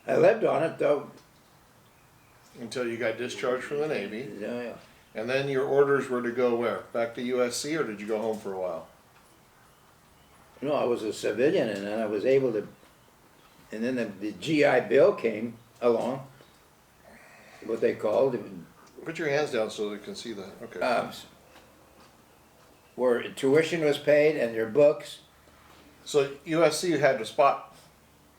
I lived on it though. Until you got discharged from the Navy. Yeah. And then your orders were to go where? Back to USC, or did you go home for a while? No, I was a civilian, and then I was able to. And then the GI Bill came along. What they called it. Put your hands down so they can see the. Okay. Where tuition was paid and your books. So USC had a spot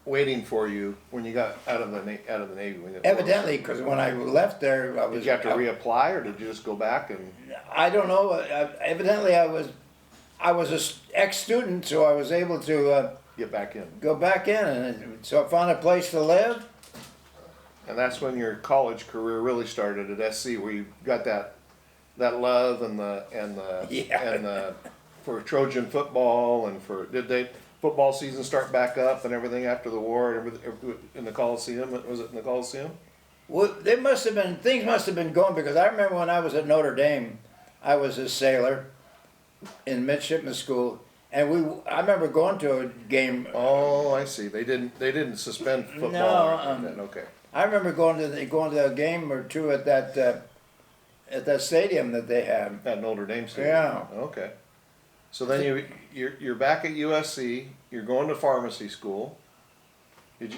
waiting for you when you got out of the Navy. When you Evidently, because when I left there, I was. Did you have to reapply, or did you just go back and? I don't know. Evidently, I was a ex-student, so I was able to Get back in. go back in, and so I found a place to live. And that's when your college career really started at SC, where you got that love and the Yeah. for Trojan football, and did they football season start back up and everything after the war and everything in the Coliseum? Was it in the Coliseum? Well, things must have been going, because I remember when I was at Notre Dame, I was a sailor in midshipman school, and I remember going to a game. Oh, I see. They didn't suspend football. No, or anything. Okay. I remember going to a game or two at that stadium that they have. At Notre Dame Stadium. Yeah. Okay. So then you're back at USC. You're going to pharmacy school.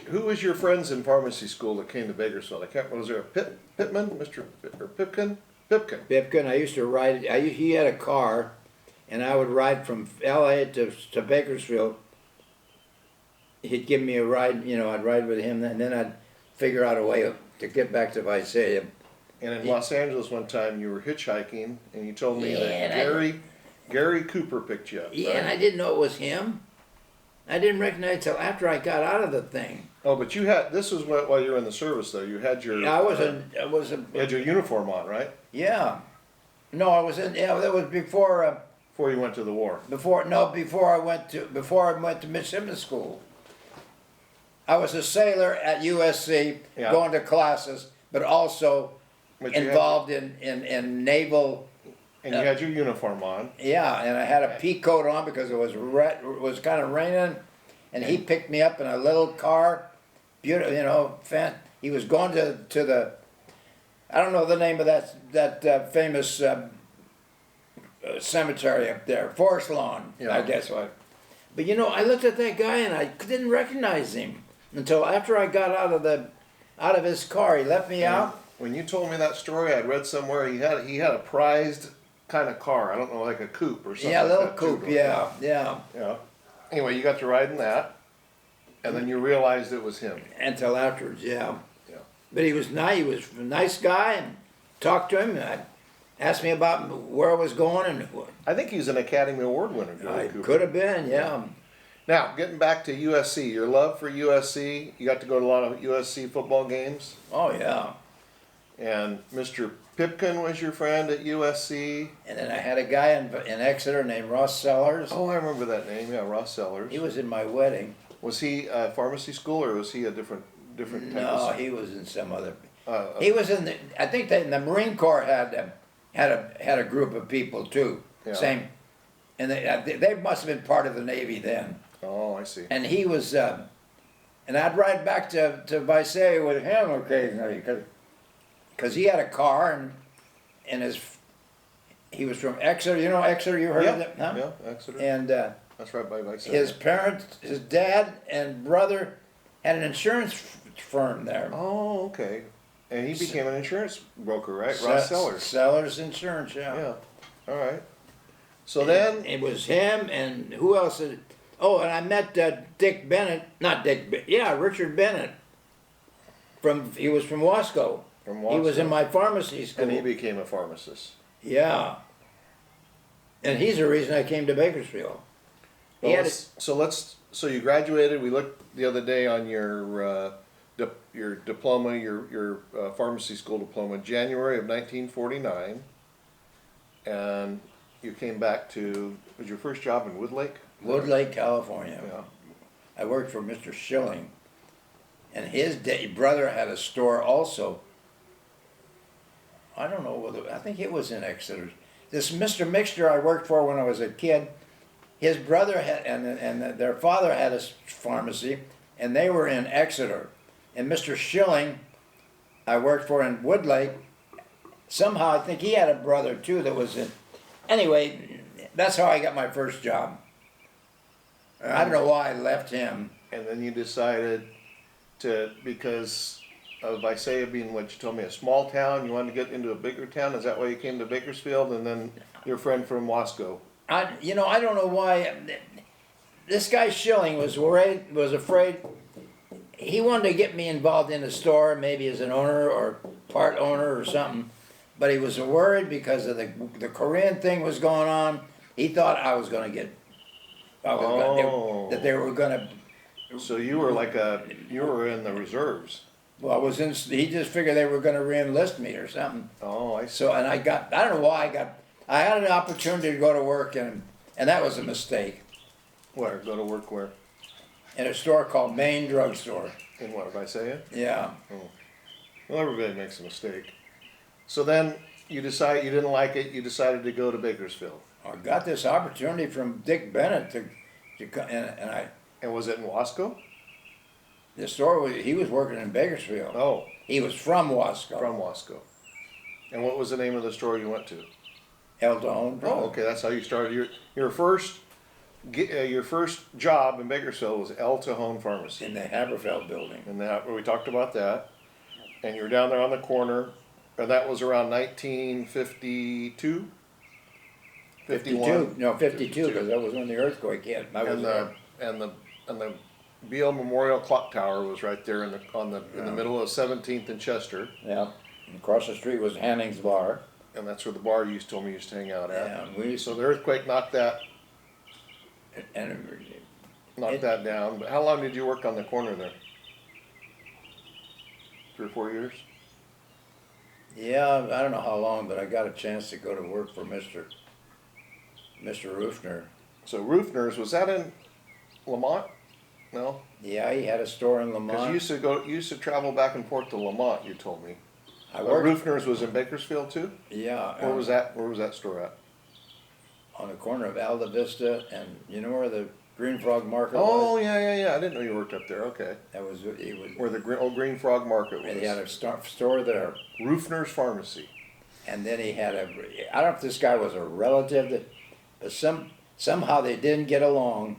Who was your friends in pharmacy school that came to Bakersfield? Was there a Pittman, Mr. or Pipkin? Pipkin. Pipkin, I used to ride. He had a car, and I would ride from L.A. to Bakersfield. He'd give me a ride. I'd ride with him, and then I'd figure out a way to get back to Visalia. And in Los Angeles one time you were hitchhiking, and you told me Yeah, that Gary Cooper picked you up. Yeah, right? and I didn't know it was him. I didn't recognize it till after I got out of the thing. Oh, but this was while you were in the service, though. You had your. You had your uniform on, right? Yeah. No, I was in. Yeah, that was before. Before you went to the war. Before I went to midshipman school. I was a sailor at USC, Yeah. going to classes, but also But you involved in naval. And you had your uniform on. Yeah, and I had a pea coat on because it was kind of raining, and he picked me up in a little car, beautiful, he was going to the, I don't know the name of that famous cemetery up there, Forest Lawn, Yeah. I guess what. But you know, I looked at that guy and I didn't recognize him until after I got out of his car. He let me out. When you told me that story, I'd read somewhere he had a prized kind of car. I don't know, like a coupe or something. Yeah, a like little that, too, coupe. don't Yeah, yeah. you? Yeah. Anyway, you got to ride in that, and then you realized it was him. Until afterwards, yeah. Yeah. But he was nice. He was a nice guy, and talked to him. And asked me about where I was going, and I think he's an Academy Award winner. Joey I Cooper. could have been, yeah. Now, getting back to USC, your love for USC, you got to go to a lot of USC football games, Oh yeah. and Mr. Pipkin was your friend at USC. And then I had a guy in Exeter named Ross Sellers. Oh, I remember that name. Yeah, Ross Sellers. He was in my wedding. Was he pharmacy school, or was he a different type of No, school? he was in some other. Uh, He was in the. I think that the Marine Corps had a group of people too. Yeah. Same, and they must have been part of the Navy then. Oh, I see. And he was, and I'd ride back to Visalia with him occasionally because he had a car and he was from Exeter. You know Exeter? You heard of Yeah, it? Huh? yeah, Exeter. And That's right by Visalia. his parents, his dad and brother had an insurance firm there. Oh, okay. And he became an insurance broker, right? Ross Sellers. Sellers Insurance, yeah. Yeah. All right. So then, It was him and who else? Oh, and I met Dick Bennett, not Dick, Richard Bennett. He was from Wasco. from He was in Wasco, my pharmacy school. and he became a pharmacist. Yeah. And he's the reason I came to Bakersfield. He Well, had so you graduated. We looked the other day on your diploma, your pharmacy school diploma, January of 1949, and you came back to, was your first job in Woodlake? Woodlake, California. Yeah. I worked for Mr. Schilling, and his brother had a store also. I don't know whether, I think it was in Exeter. This Mr. Mixter I worked for when I was a kid, his brother had, and their father had a pharmacy, and they were in Exeter. And Mr. Schilling, I worked for in Woodlake. Somehow I think he had a brother too that was in. Anyway, that's how I got my first job. I don't know why I left him. And then you decided to, because of Visalia being what you told me, a small town, you wanted to get into a bigger town. Is that why you came to Bakersfield? And then your friend from Wasco. I don't know why. This guy Schilling was afraid. He wanted to get me involved in the store, maybe as an owner or part owner or something. But he was worried because of the Korean thing was going on. He thought I was going to get. That they were going to. So you were you were in the reserves. Well, he just figured they were going to re-enlist me or something. Oh, I see. So, and I don't know why I had an opportunity to go to work and that was a mistake. Where? Go to work where? In a store called Main Drug Store. In what, Visalia? Yeah. Well, everybody makes a mistake. So then you decided you didn't like it, you decided to go to Bakersfield. I got this opportunity from Dick Bennett to come, And was it in Wasco? the store he was working in Bakersfield. Oh, He was from Wasco. from Wasco. And what was the name of the store you went to? El Don. Oh, okay, that's how you started. Your first job in Bakersfield was El Cajon Pharmacy. In the Haberfeld building. And we talked about that. And you were down there on the corner, and that was around 1952? 51? No, 52, because that was when the earthquake hit. I was And the Beale Memorial Clock Tower was right there in the middle of 17th and Chester, yeah. And across the street was Hanning's Bar. and that's where the bar you told me you used to hang out at. Yeah, we used So the earthquake knocked that and down. But how long did you work on the corner there? 3 or 4 years? yeah, I don't know how long, but I got a chance to go to work for Mr. Rufner. So Rufner's, was that in Lamont? No, Yeah, he had a store in because Lamont. you used to travel back and forth to Lamont. You told me. I worked. Rufner's was in Bakersfield too. Yeah. Where was that? Where was that store at? On the corner of Alta Vista and you know where the Green Frog Market Oh, was. yeah. I didn't know you worked up there. Okay. That was, he was, Where the old Green Frog Market and he had was. a store there. Roofner's Pharmacy. And then he had I don't know if this guy was a relative but somehow they didn't get along.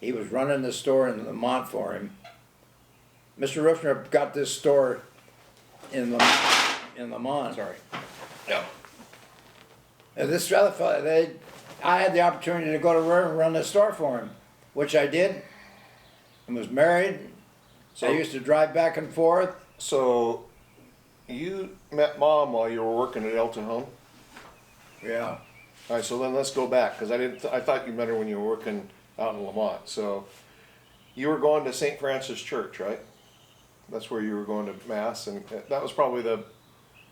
He was running the store in Lamont for him. Mr. Ruffner got this store in Lamont. Sorry. Yeah. And this other fella, I had the opportunity to go to work and run the store for him, which I did, and was married. So I used to drive back and forth. So, you met Mom while you were working at Elton Home? Yeah. All right, so then let's go back, because I thought you met her when you were working out in Lamont. So, you were going to St. Francis Church, right? That's where you were going to Mass, and that was probably the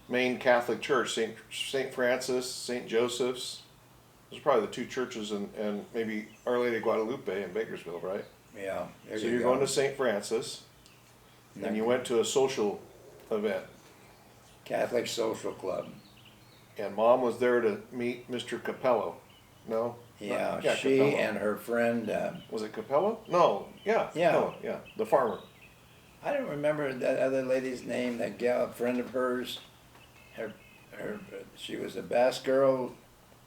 main Catholic church, St. Francis, St. Joseph's. Those are probably the two churches, and maybe Our Lady of Guadalupe in Bakersfield, right? Yeah. There So you you're go. going to St. Francis, and you went to a social event, Catholic Social Club. and Mom was there to meet Mr. Capello. No? Yeah, Yeah, she Capello. and her friend. Was it Capello? No, yeah. Yeah. Capello, yeah, the farmer. I don't remember that other lady's name. That gal, a friend of hers. She was a Basque girl.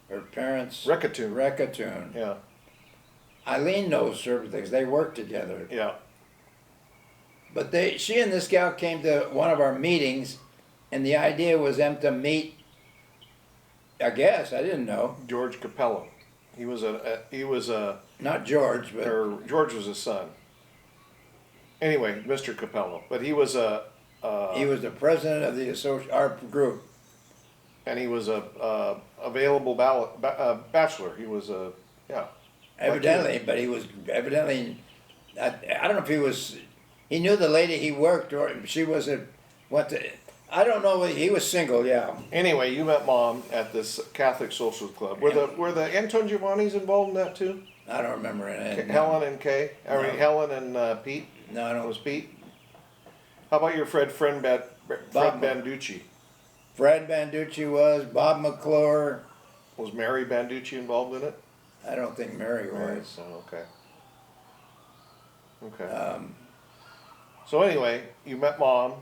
Her parents. Recatoon. Recatoon. Yeah, Eileen knows certain things. They work together. yeah. But she and this gal came to one of our meetings, and the idea was them to meet. I guess I didn't know. George Capello. He was a Not George, but or George was his son. Anyway, Mr. Capello, but he was he was the president of the our group. and he was a available bachelor. He was a yeah. Evidently, but he was evidently. I don't know if he was. He knew the lady he worked, or she was I don't know. He was single, yeah. Anyway, you met Mom at this Catholic Social Club. Were the Anton Giovannis involved in that too? I don't remember it. Helen and Kay. I mean No. Helen and Pete. No, I It don't. was Pete. How about your Fred Bob. Banducci? Fred Banducci was. Bob McClure. Was Mary Banducci involved in it? I don't think Mary was. Oh, okay. Okay. Um, So anyway, you met Mom.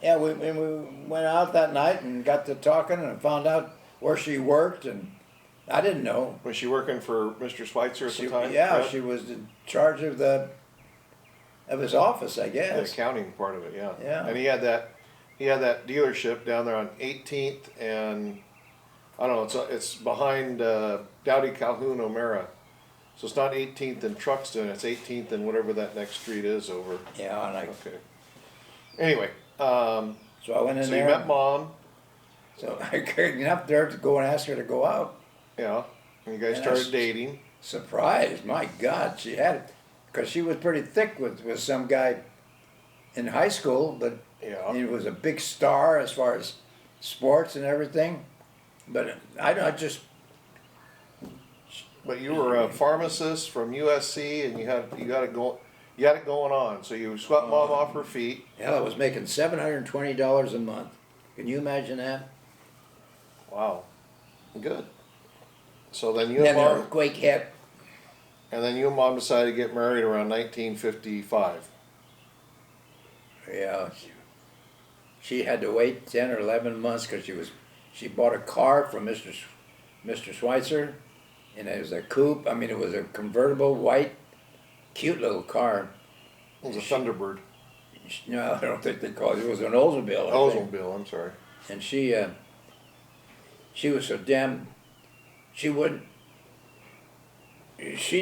yeah, we went out that night and got to talking and found out where she worked, and I didn't know. Was she working for Mr. Schweitzer at the time? Yeah, Fred? she was in charge of his office, I The guess. accounting part of it, yeah. Yeah. And he had that dealership down there on 18th and I don't know. It's behind Dowdy Calhoun O'Mara, so it's not 18th and Truxton. It's 18th and whatever that next street is over. Yeah, and Okay. Anyway, so I went in so there. you met Mom, So I carried up there to go and ask her to go out. yeah, and you guys And started that's- dating. Surprised, my God, she had it. Because she was pretty thick with some guy in high school, but Yeah. he was a big star as far as sports and everything. But I just, But you were a pharmacist from USC, and you got it going on. So you swept Mom off her feet. hell, I was making $720 a month. Can you imagine that? Wow, good. So then you Then and the Mom, earthquake hit. and then you and Mom decided to get married around 1955. Yeah, she had to wait 10 or 11 months because she bought a car from Mr. Schweitzer, and it was a coupe. I mean, it was a convertible, white, cute little car. It was a Thunderbird. No, I don't think they called it. It was an Oldsmobile. I think. Oldsmobile, I'm sorry. And she was so damn. She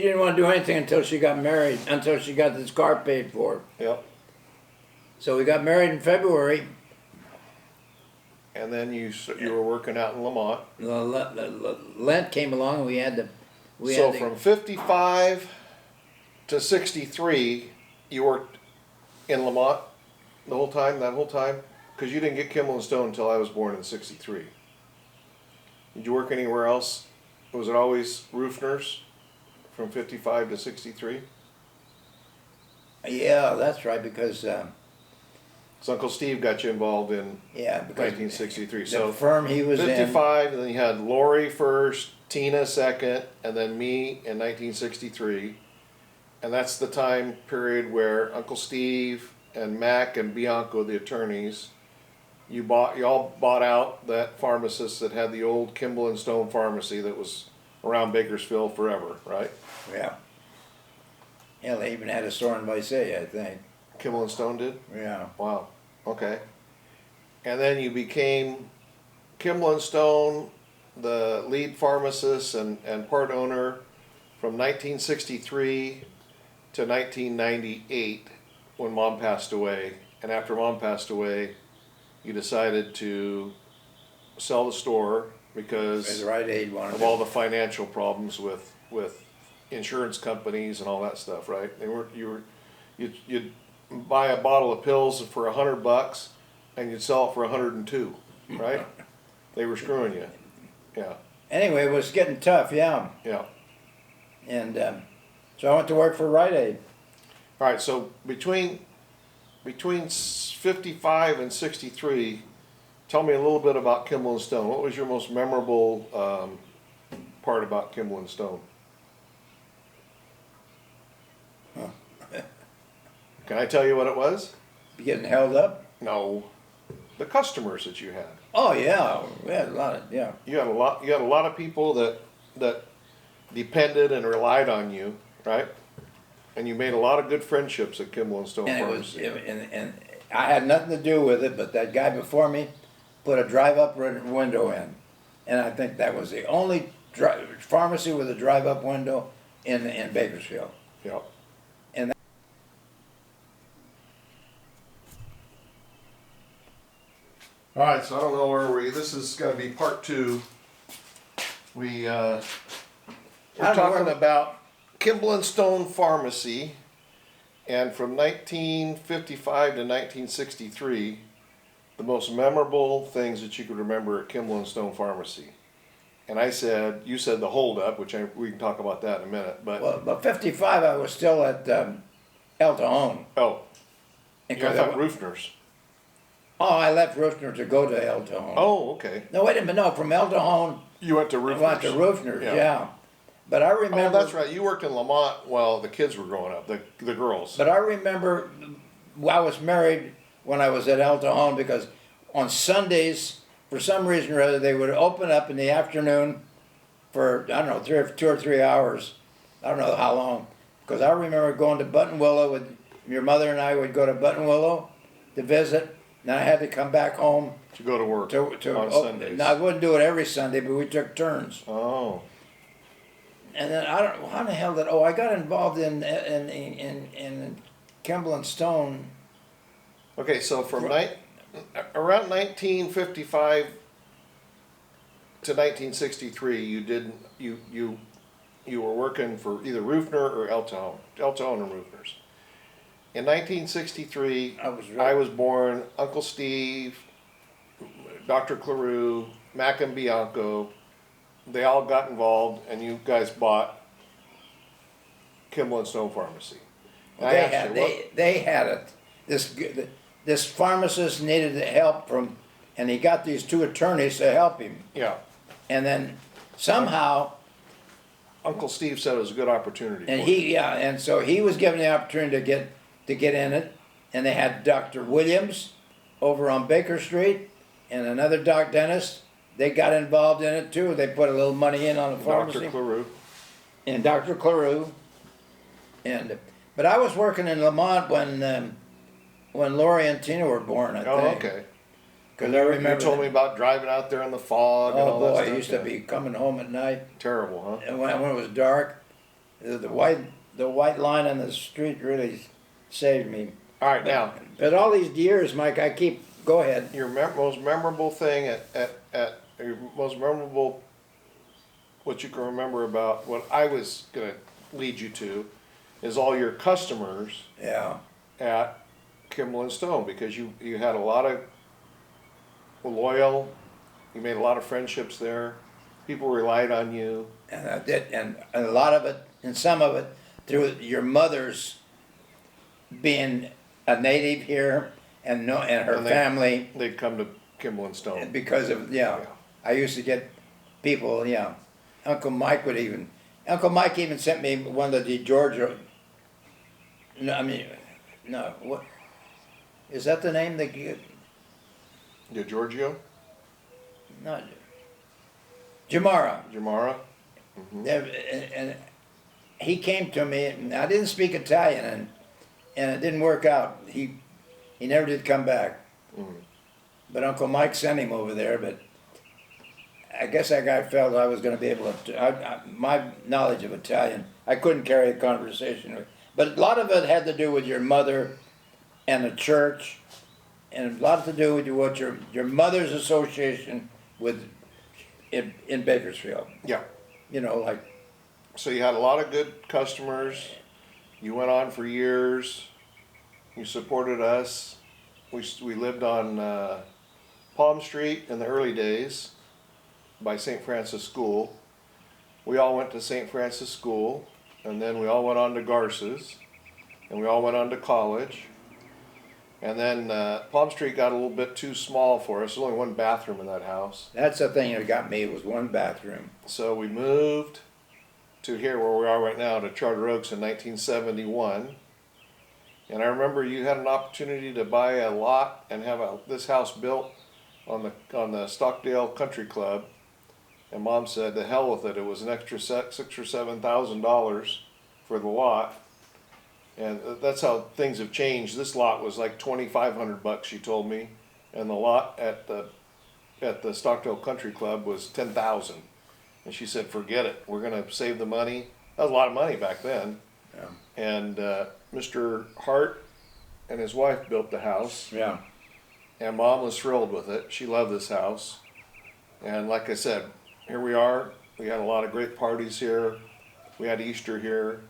didn't want to do anything until she got married. Until she got this car paid for. Yep. So we got married in February. And then you were working out in Lamont. Lent came along, and we had to. So from 55 to 63, you worked in Lamont that whole time? Because you didn't get Kimmel and Stone until I was born in 63. Did you work anywhere else? Was it always Roofner's from 55 to 63? Yeah, that's right, because So Uncle Steve got you involved in yeah, because 1963. the So firm he was in. 55, and then you had Lori first, Tina second, and then me in 1963. And that's the time period where Uncle Steve and Mac and Bianco, the attorneys, you all bought out that pharmacist that had the old Kimball and Stone pharmacy that was around Bakersfield forever, right? Yeah. Hell, they even had a store in Visay, I think. Kimball and Stone did? Yeah. Wow, okay. And then you became Kimball and Stone, the lead pharmacist and part owner from 1963 to 1998 when Mom passed away. And after Mom passed away, you decided to sell the store because As Rite Aid wanted of all the financial problems with insurance companies and all that stuff, right? You'd buy a bottle of pills for $100 and you'd sell it for 102, right? They were screwing you. Yeah, Anyway, it was getting tough, yeah. yeah. And so I went to work for Rite Aid. All right, so between 55 and 63, tell me a little bit about Kimball and Stone. What was your most memorable part about Kimball and Stone? Can I tell you what it was? Getting held up? No, the customers that you had. Oh yeah, we had a lot of, yeah. You had a lot of people that depended and relied on you, right? And you made a lot of good friendships at Kimball and Stone And it was, Pharmacy. and I had nothing to do with it, but that guy before me put a drive-up window in, and I think that was the only pharmacy with a drive-up window in Bakersfield. Yeah. And All right, so I don't know where this is going to be part 2. We're talking about Kimball and Stone Pharmacy, and from 1955 to 1963, the most memorable things that you could remember at Kimball and Stone Pharmacy. And you said the holdup, which we can talk about that in a minute. But well, but 55, I was still at El Cajon. oh, And I thought Roofner's. I left Roofner to go to El Cajon. Oh, okay. No, wait a minute. No, from El Cajon, You went to I Roofner's. went to Roofner's. Yeah. But I remember. Oh, that's right. You worked in Lamont while the kids were growing up, the girls. But I remember I was married when I was at El Cajon because on Sundays, for some reason or other, they would open up in the afternoon for, I don't know, 2 or 3 hours. I don't know how long. Because I remember going to Buttonwillow with your mother and I would go to Buttonwillow to visit. Then I had to come back home To go to work on Sundays. Now I wouldn't do it every Sunday, but we took turns. Oh. And then I don't know how the hell did I got involved in Kimball and Stone. Okay, so from around 1955 to 1963, you were working for either Roofner or El Cajon and Roofner's. In 1963, I was born. Uncle Steve, Dr. Clarew, Mac and Bianco, they all got involved, and you guys bought Kimball and Stone Pharmacy. And They had it. This pharmacist needed help and he got these 2 attorneys to help him. Yeah, And then somehow, Uncle Steve said it was a good opportunity. and for you. and so he was given the opportunity to get in it. And they had Dr. Williams over on Baker Street and another doc dentist. They got involved in it too. They put a little money in on the pharmacy. Dr. Clarew. And Dr. Clarew. But I was working in Lamont when Lori and Tina were born, I think. Oh, okay. Because I remember. You told me about driving out there in the fog and Oh all that boy, stuff. I used to be coming home at night, Terrible, huh? and when it was dark, the white line on the street really saved me. All right, now, But all these years, Mike, go ahead. your most memorable thing your most memorable, what you can remember about what I was going to lead you to, is all your customers Yeah. at Kimball and Stone, because you had a lot of loyal, you made a lot of friendships there, people relied on you. And I did, and a lot of it, and some of it, through your mother's being a native here and her And family, They'd come to Kimball and Stone. because of, I used to get people, Uncle Mike even sent me one of the Georgia No, I mean, no, what, is that the name that you, Yeah, Giorgio, not, Jamara. Jamara. And he came to me, and I didn't speak Italian, and it didn't work out. He never did come back. Mhm. But Uncle Mike sent him over there, but I guess that guy felt I was gonna be able to, my knowledge of Italian, I couldn't carry a conversation with. But a lot of it had to do with your mother and the church, and a lot to do with what your mother's association with, in Bakersfield. Yeah. You know, like, So you had a lot of good customers. You went on for years. You supported us. We lived on Palm Street in the early days by St. Francis School. We all went to St. Francis School, and then we all went on to Garces, and we all went on to college. And then Palm Street got a little bit too small for us. There's only one bathroom in that house. that's the thing that got me, was one bathroom. So we moved to here where we are right now, to Charter Oaks in 1971. And I remember you had an opportunity to buy a lot and have this house built on the Stockdale Country Club. And Mom said, "To hell with it." It was an extra $6,000 or $7,000 for the lot. And that's how things have changed. This lot was like $2,500, she told me, and the lot at the Stockdale Country Club was $10,000. And she said, "Forget it. We're gonna save the money." That was a lot of money back then. Yeah. And Mr. Hart and his wife built the house, Yeah. and Mom was thrilled with it. She loved this house. And like I said, here we are. We had a lot of great parties here. We had Easter here,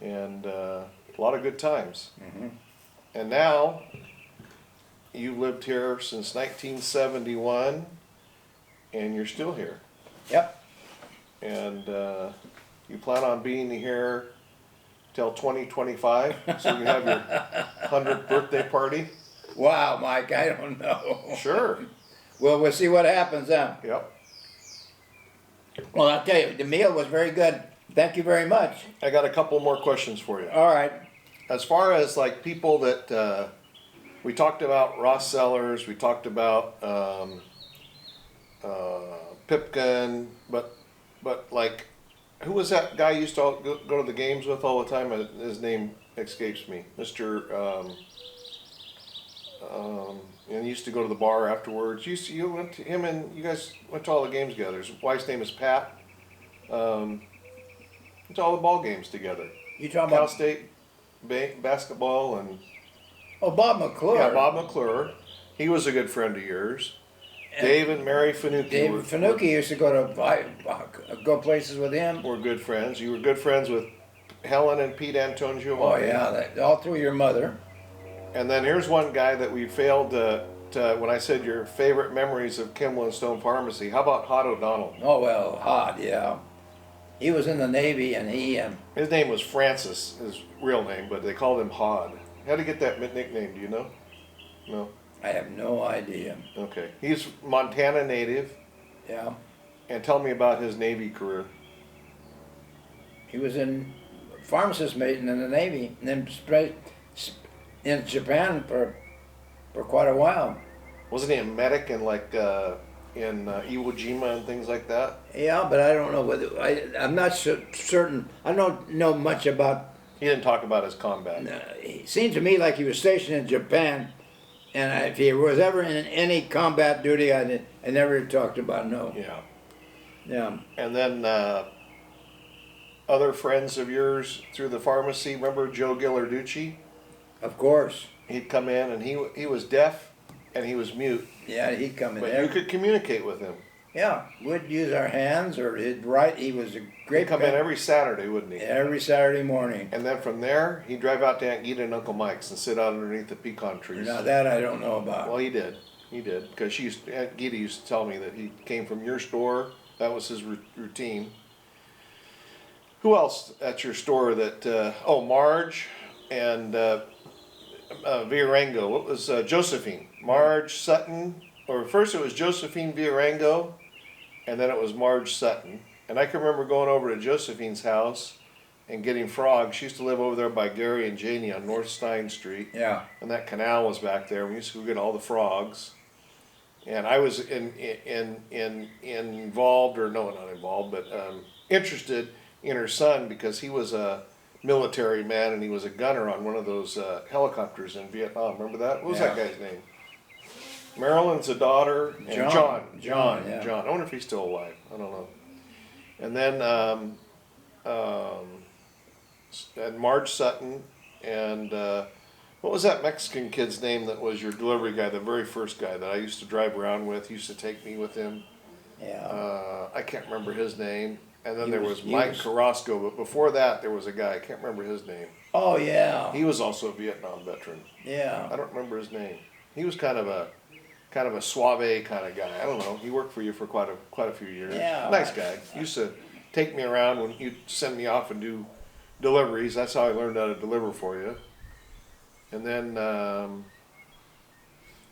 and a lot of good times. Mhm. And now, you've lived here since 1971, and you're still here. Yep. And you plan on being here till 2025, so you can have your 100th birthday party? Wow, Mike, I don't know. Sure. Well, we'll see what happens, huh? Yep. Well, I'll tell you, the meal was very good. Thank you very much. I got a couple more questions for you. All right. As far as like people that, we talked about Ross Sellers, we talked about Pipkin, but like, who was that guy you used to go to the games with all the time? His name escapes me. And used to go to the bar afterwards. You went to him, and you guys went to all the games together. His wife's name is Pat. Went to all the ball games together. You talking Cal about? State basketball and Oh, Bob McClure. yeah, Bob McClure. He was a good friend of yours. And Dave and Mary Finucci. David Finucci used to go places with him. were good friends. You were good friends with Helen and Pete Antonio. Oh yeah, all through your mother. And then here's one guy that we failed to when I said your favorite memories of Kimball and Stone Pharmacy. How about Hod O'Donnell? Oh well, Hod, yeah. He was in the Navy, and he. His name was Francis, his real name, but they called him Hod. How did he get that nickname? Do you know? No. I have no idea. Okay. He's Montana native. Yeah, And tell me about his Navy career. he was in pharmacist mating in the Navy, and then in Japan for quite a while. Wasn't he a medic in like in Iwo Jima and things like that? Yeah, but I don't know whether I'm not certain. I don't know much about. He didn't talk about his combat. It seemed to me like he was stationed in Japan, and if he was ever in any combat duty, I never talked about. No. Yeah. Yeah. And then other friends of yours through the pharmacy. Remember Joe Ghilarducci? Of course. He'd come in and he was deaf and he was mute, Yeah, he'd come in but there. you could communicate with him. Yeah, we'd use our hands or he'd write. He was a great. He'd come in every Saturday, wouldn't he? every Saturday morning. And then from there, he'd drive out to Aunt Gita and Uncle Mike's and sit out underneath the pecan trees. Now that I don't know about. Well, he did, because Aunt Gita used to tell me that he came from your store. That was his routine. Who else at your store that? Marge and Villarango. What was Josephine? Marge Sutton, or first it was Josephine Villarango, and then it was Marge Sutton. And I can remember going over to Josephine's house, and getting frogs. She used to live over there by Gary and Janie on North Stein Street. Yeah. And that canal was back there. We used to go get all the frogs. And I was involved, or no, not involved, but interested in her son because he was a military man and he was a gunner on one of those helicopters in Vietnam. Remember that? What was that Yeah. guy's name? Marilyn's a daughter, and John. John. Yeah. I wonder if he's still alive. I don't know. And then and Marge Sutton, and what was that Mexican kid's name that was your delivery guy, the very first guy that I used to drive around with, used to take me with him. Yeah. I can't remember his name. And then He there was- was he Mike was- Carrasco, but before that there was a guy, I can't remember his name. Oh, yeah. He was also a Vietnam veteran. I Yeah. don't remember his name. He was kind of a suave kind of guy. I don't know. He worked for you for quite a few years. Yeah. Nice guy. Used to take me around when you'd send me off and do deliveries. That's how I learned how to deliver for you. And then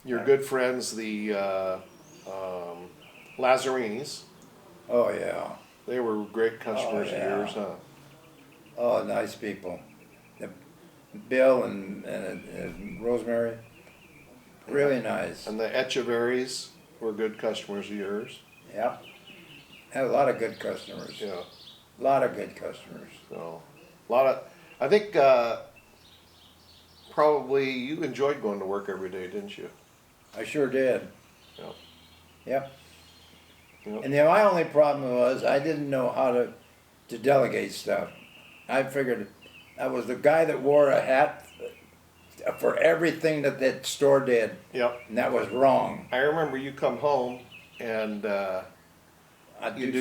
your good friends, the Lazzarinis. Oh, yeah. They were great customers Oh, of yeah. yours, huh? Oh, nice people. The- Bill and Rosemary. Really nice. And the Echeverries were good customers of yours. Yeah. Had a lot of good customers. Yeah. A lot of good customers. So, I think probably you enjoyed going to work every day, didn't you? I sure did. Yeah. Yep. Yep. And then my only problem was I didn't know how to delegate stuff. I figured I was the guy that wore a hat for everything that store did, Yep. and that was wrong. I remember you come home and I'd you do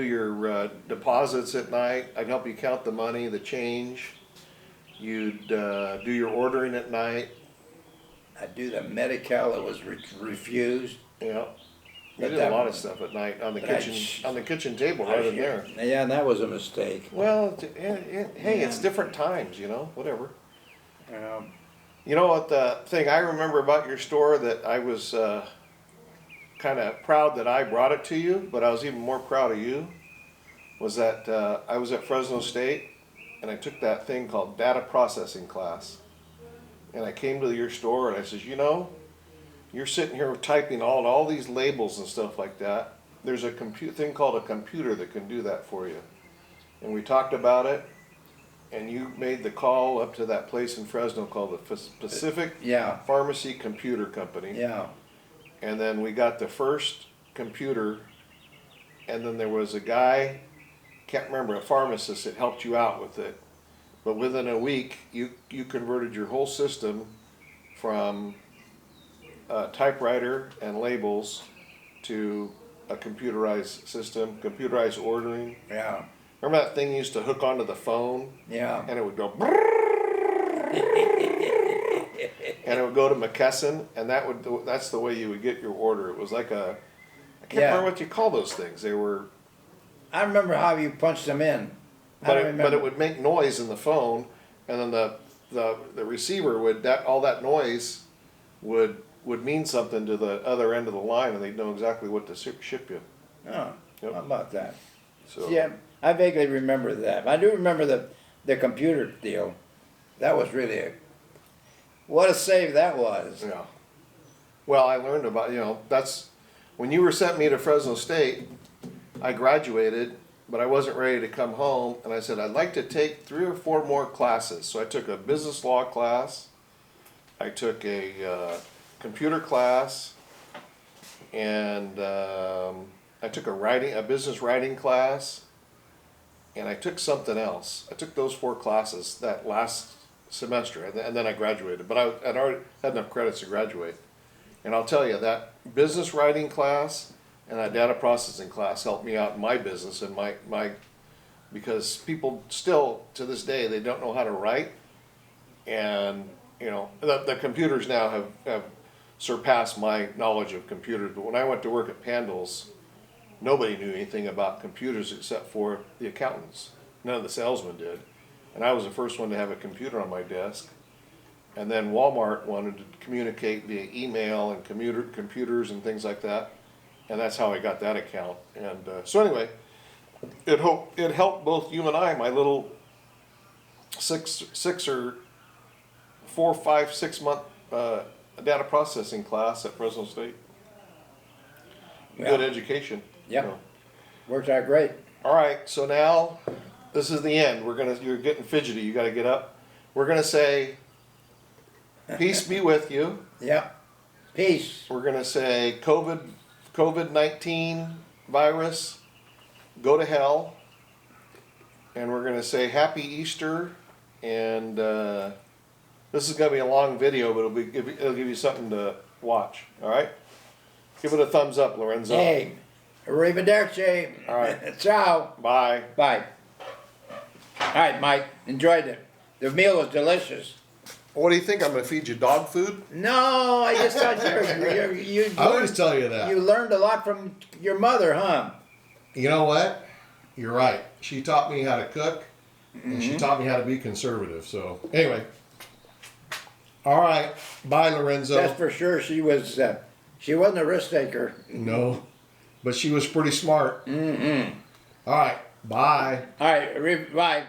your deposits at night. I'd help you count the money, the change. You'd do your ordering at night. I'd do the Medi-Cal that was refused. Yeah. You But did a that lot of was- stuff at night on the but I kitchen sh- on the kitchen table right in there. Yeah, and that was a mistake. Well, hey, it's Yeah. different times, you know. Whatever. Um, You know what the thing I remember about your store that I was kind of proud that I brought it to you, but I was even more proud of you, was that I was at Fresno State and I took that thing called data processing class. And I came to your store and I says, you know, you're sitting here typing all these labels and stuff like that. There's a thing called a computer that can do that for you. And we talked about it. And you made the call up to that place in Fresno called the Pacific yeah, Pharmacy Computer Company. yeah. And then we got the first computer, and then there was a guy, can't remember, a pharmacist that helped you out with it. But within a week, you converted your whole system from typewriter and labels to a computerized system, computerized ordering. Yeah, Remember that thing used to hook onto the phone? yeah. And it would go and it would go to McKesson, and that's the way you would get your order. It was like I can't Yeah. remember what you call those things. They were, I remember how you punched them in. I but don't it remember. would make noise in the phone, and then the receiver would all that noise would mean something to the other end of the line, and they'd know exactly what to ship you. Oh, Yep. how about that? So Yeah, I vaguely remember that. I do remember the computer deal. That was really what a save that was. yeah. Well, I learned about that's when you were sent me to Fresno State. I graduated, but I wasn't ready to come home, and I said I'd like to take 3 or 4 more classes. So I took a business law class, I took a computer class, and I took a business writing class, and I took something else. I took those 4 classes that last semester, and then I graduated. But I'd already had enough credits to graduate. And I'll tell you, that business writing class and that data processing class helped me out in my business and my because people still, to this day, they don't know how to write. And, the computers now have surpassed my knowledge of computers. But when I went to work at Pandles, nobody knew anything about computers except for the accountants. None of the salesmen did. And I was the first one to have a computer on my desk. And then Walmart wanted to communicate via email and computers and things like that. And that's how I got that account. And so anyway, it helped both you and I, my little six or 4, 5, 6 month data processing class at Fresno State. Good Yeah. education. Yep. So. Worked out great. All right, so now this is the end. You're getting fidgety. You got to get up. We're gonna say, peace be with you. Yep. Peace. We're gonna say COVID-19 virus, go to hell. And we're gonna say happy Easter. And this is gonna be a long video, but it'll give you something to watch. All right. Give it a thumbs up, Lorenzo. Hey. Arrivederci. All right. Ciao. Bye. Bye. All right, Mike. Enjoyed it. The meal was delicious. What do you think? I'm gonna feed you dog food? No, I just thought you I always tell you that. you learned a lot from your mother, huh? You know what? You're right. She taught me how to cook, and she taught me how to be conservative. So anyway, all right. Bye, Lorenzo. That's for sure. She wasn't a risk taker. No, but she was pretty smart. Mm-hmm. All right. Bye. All right, bye.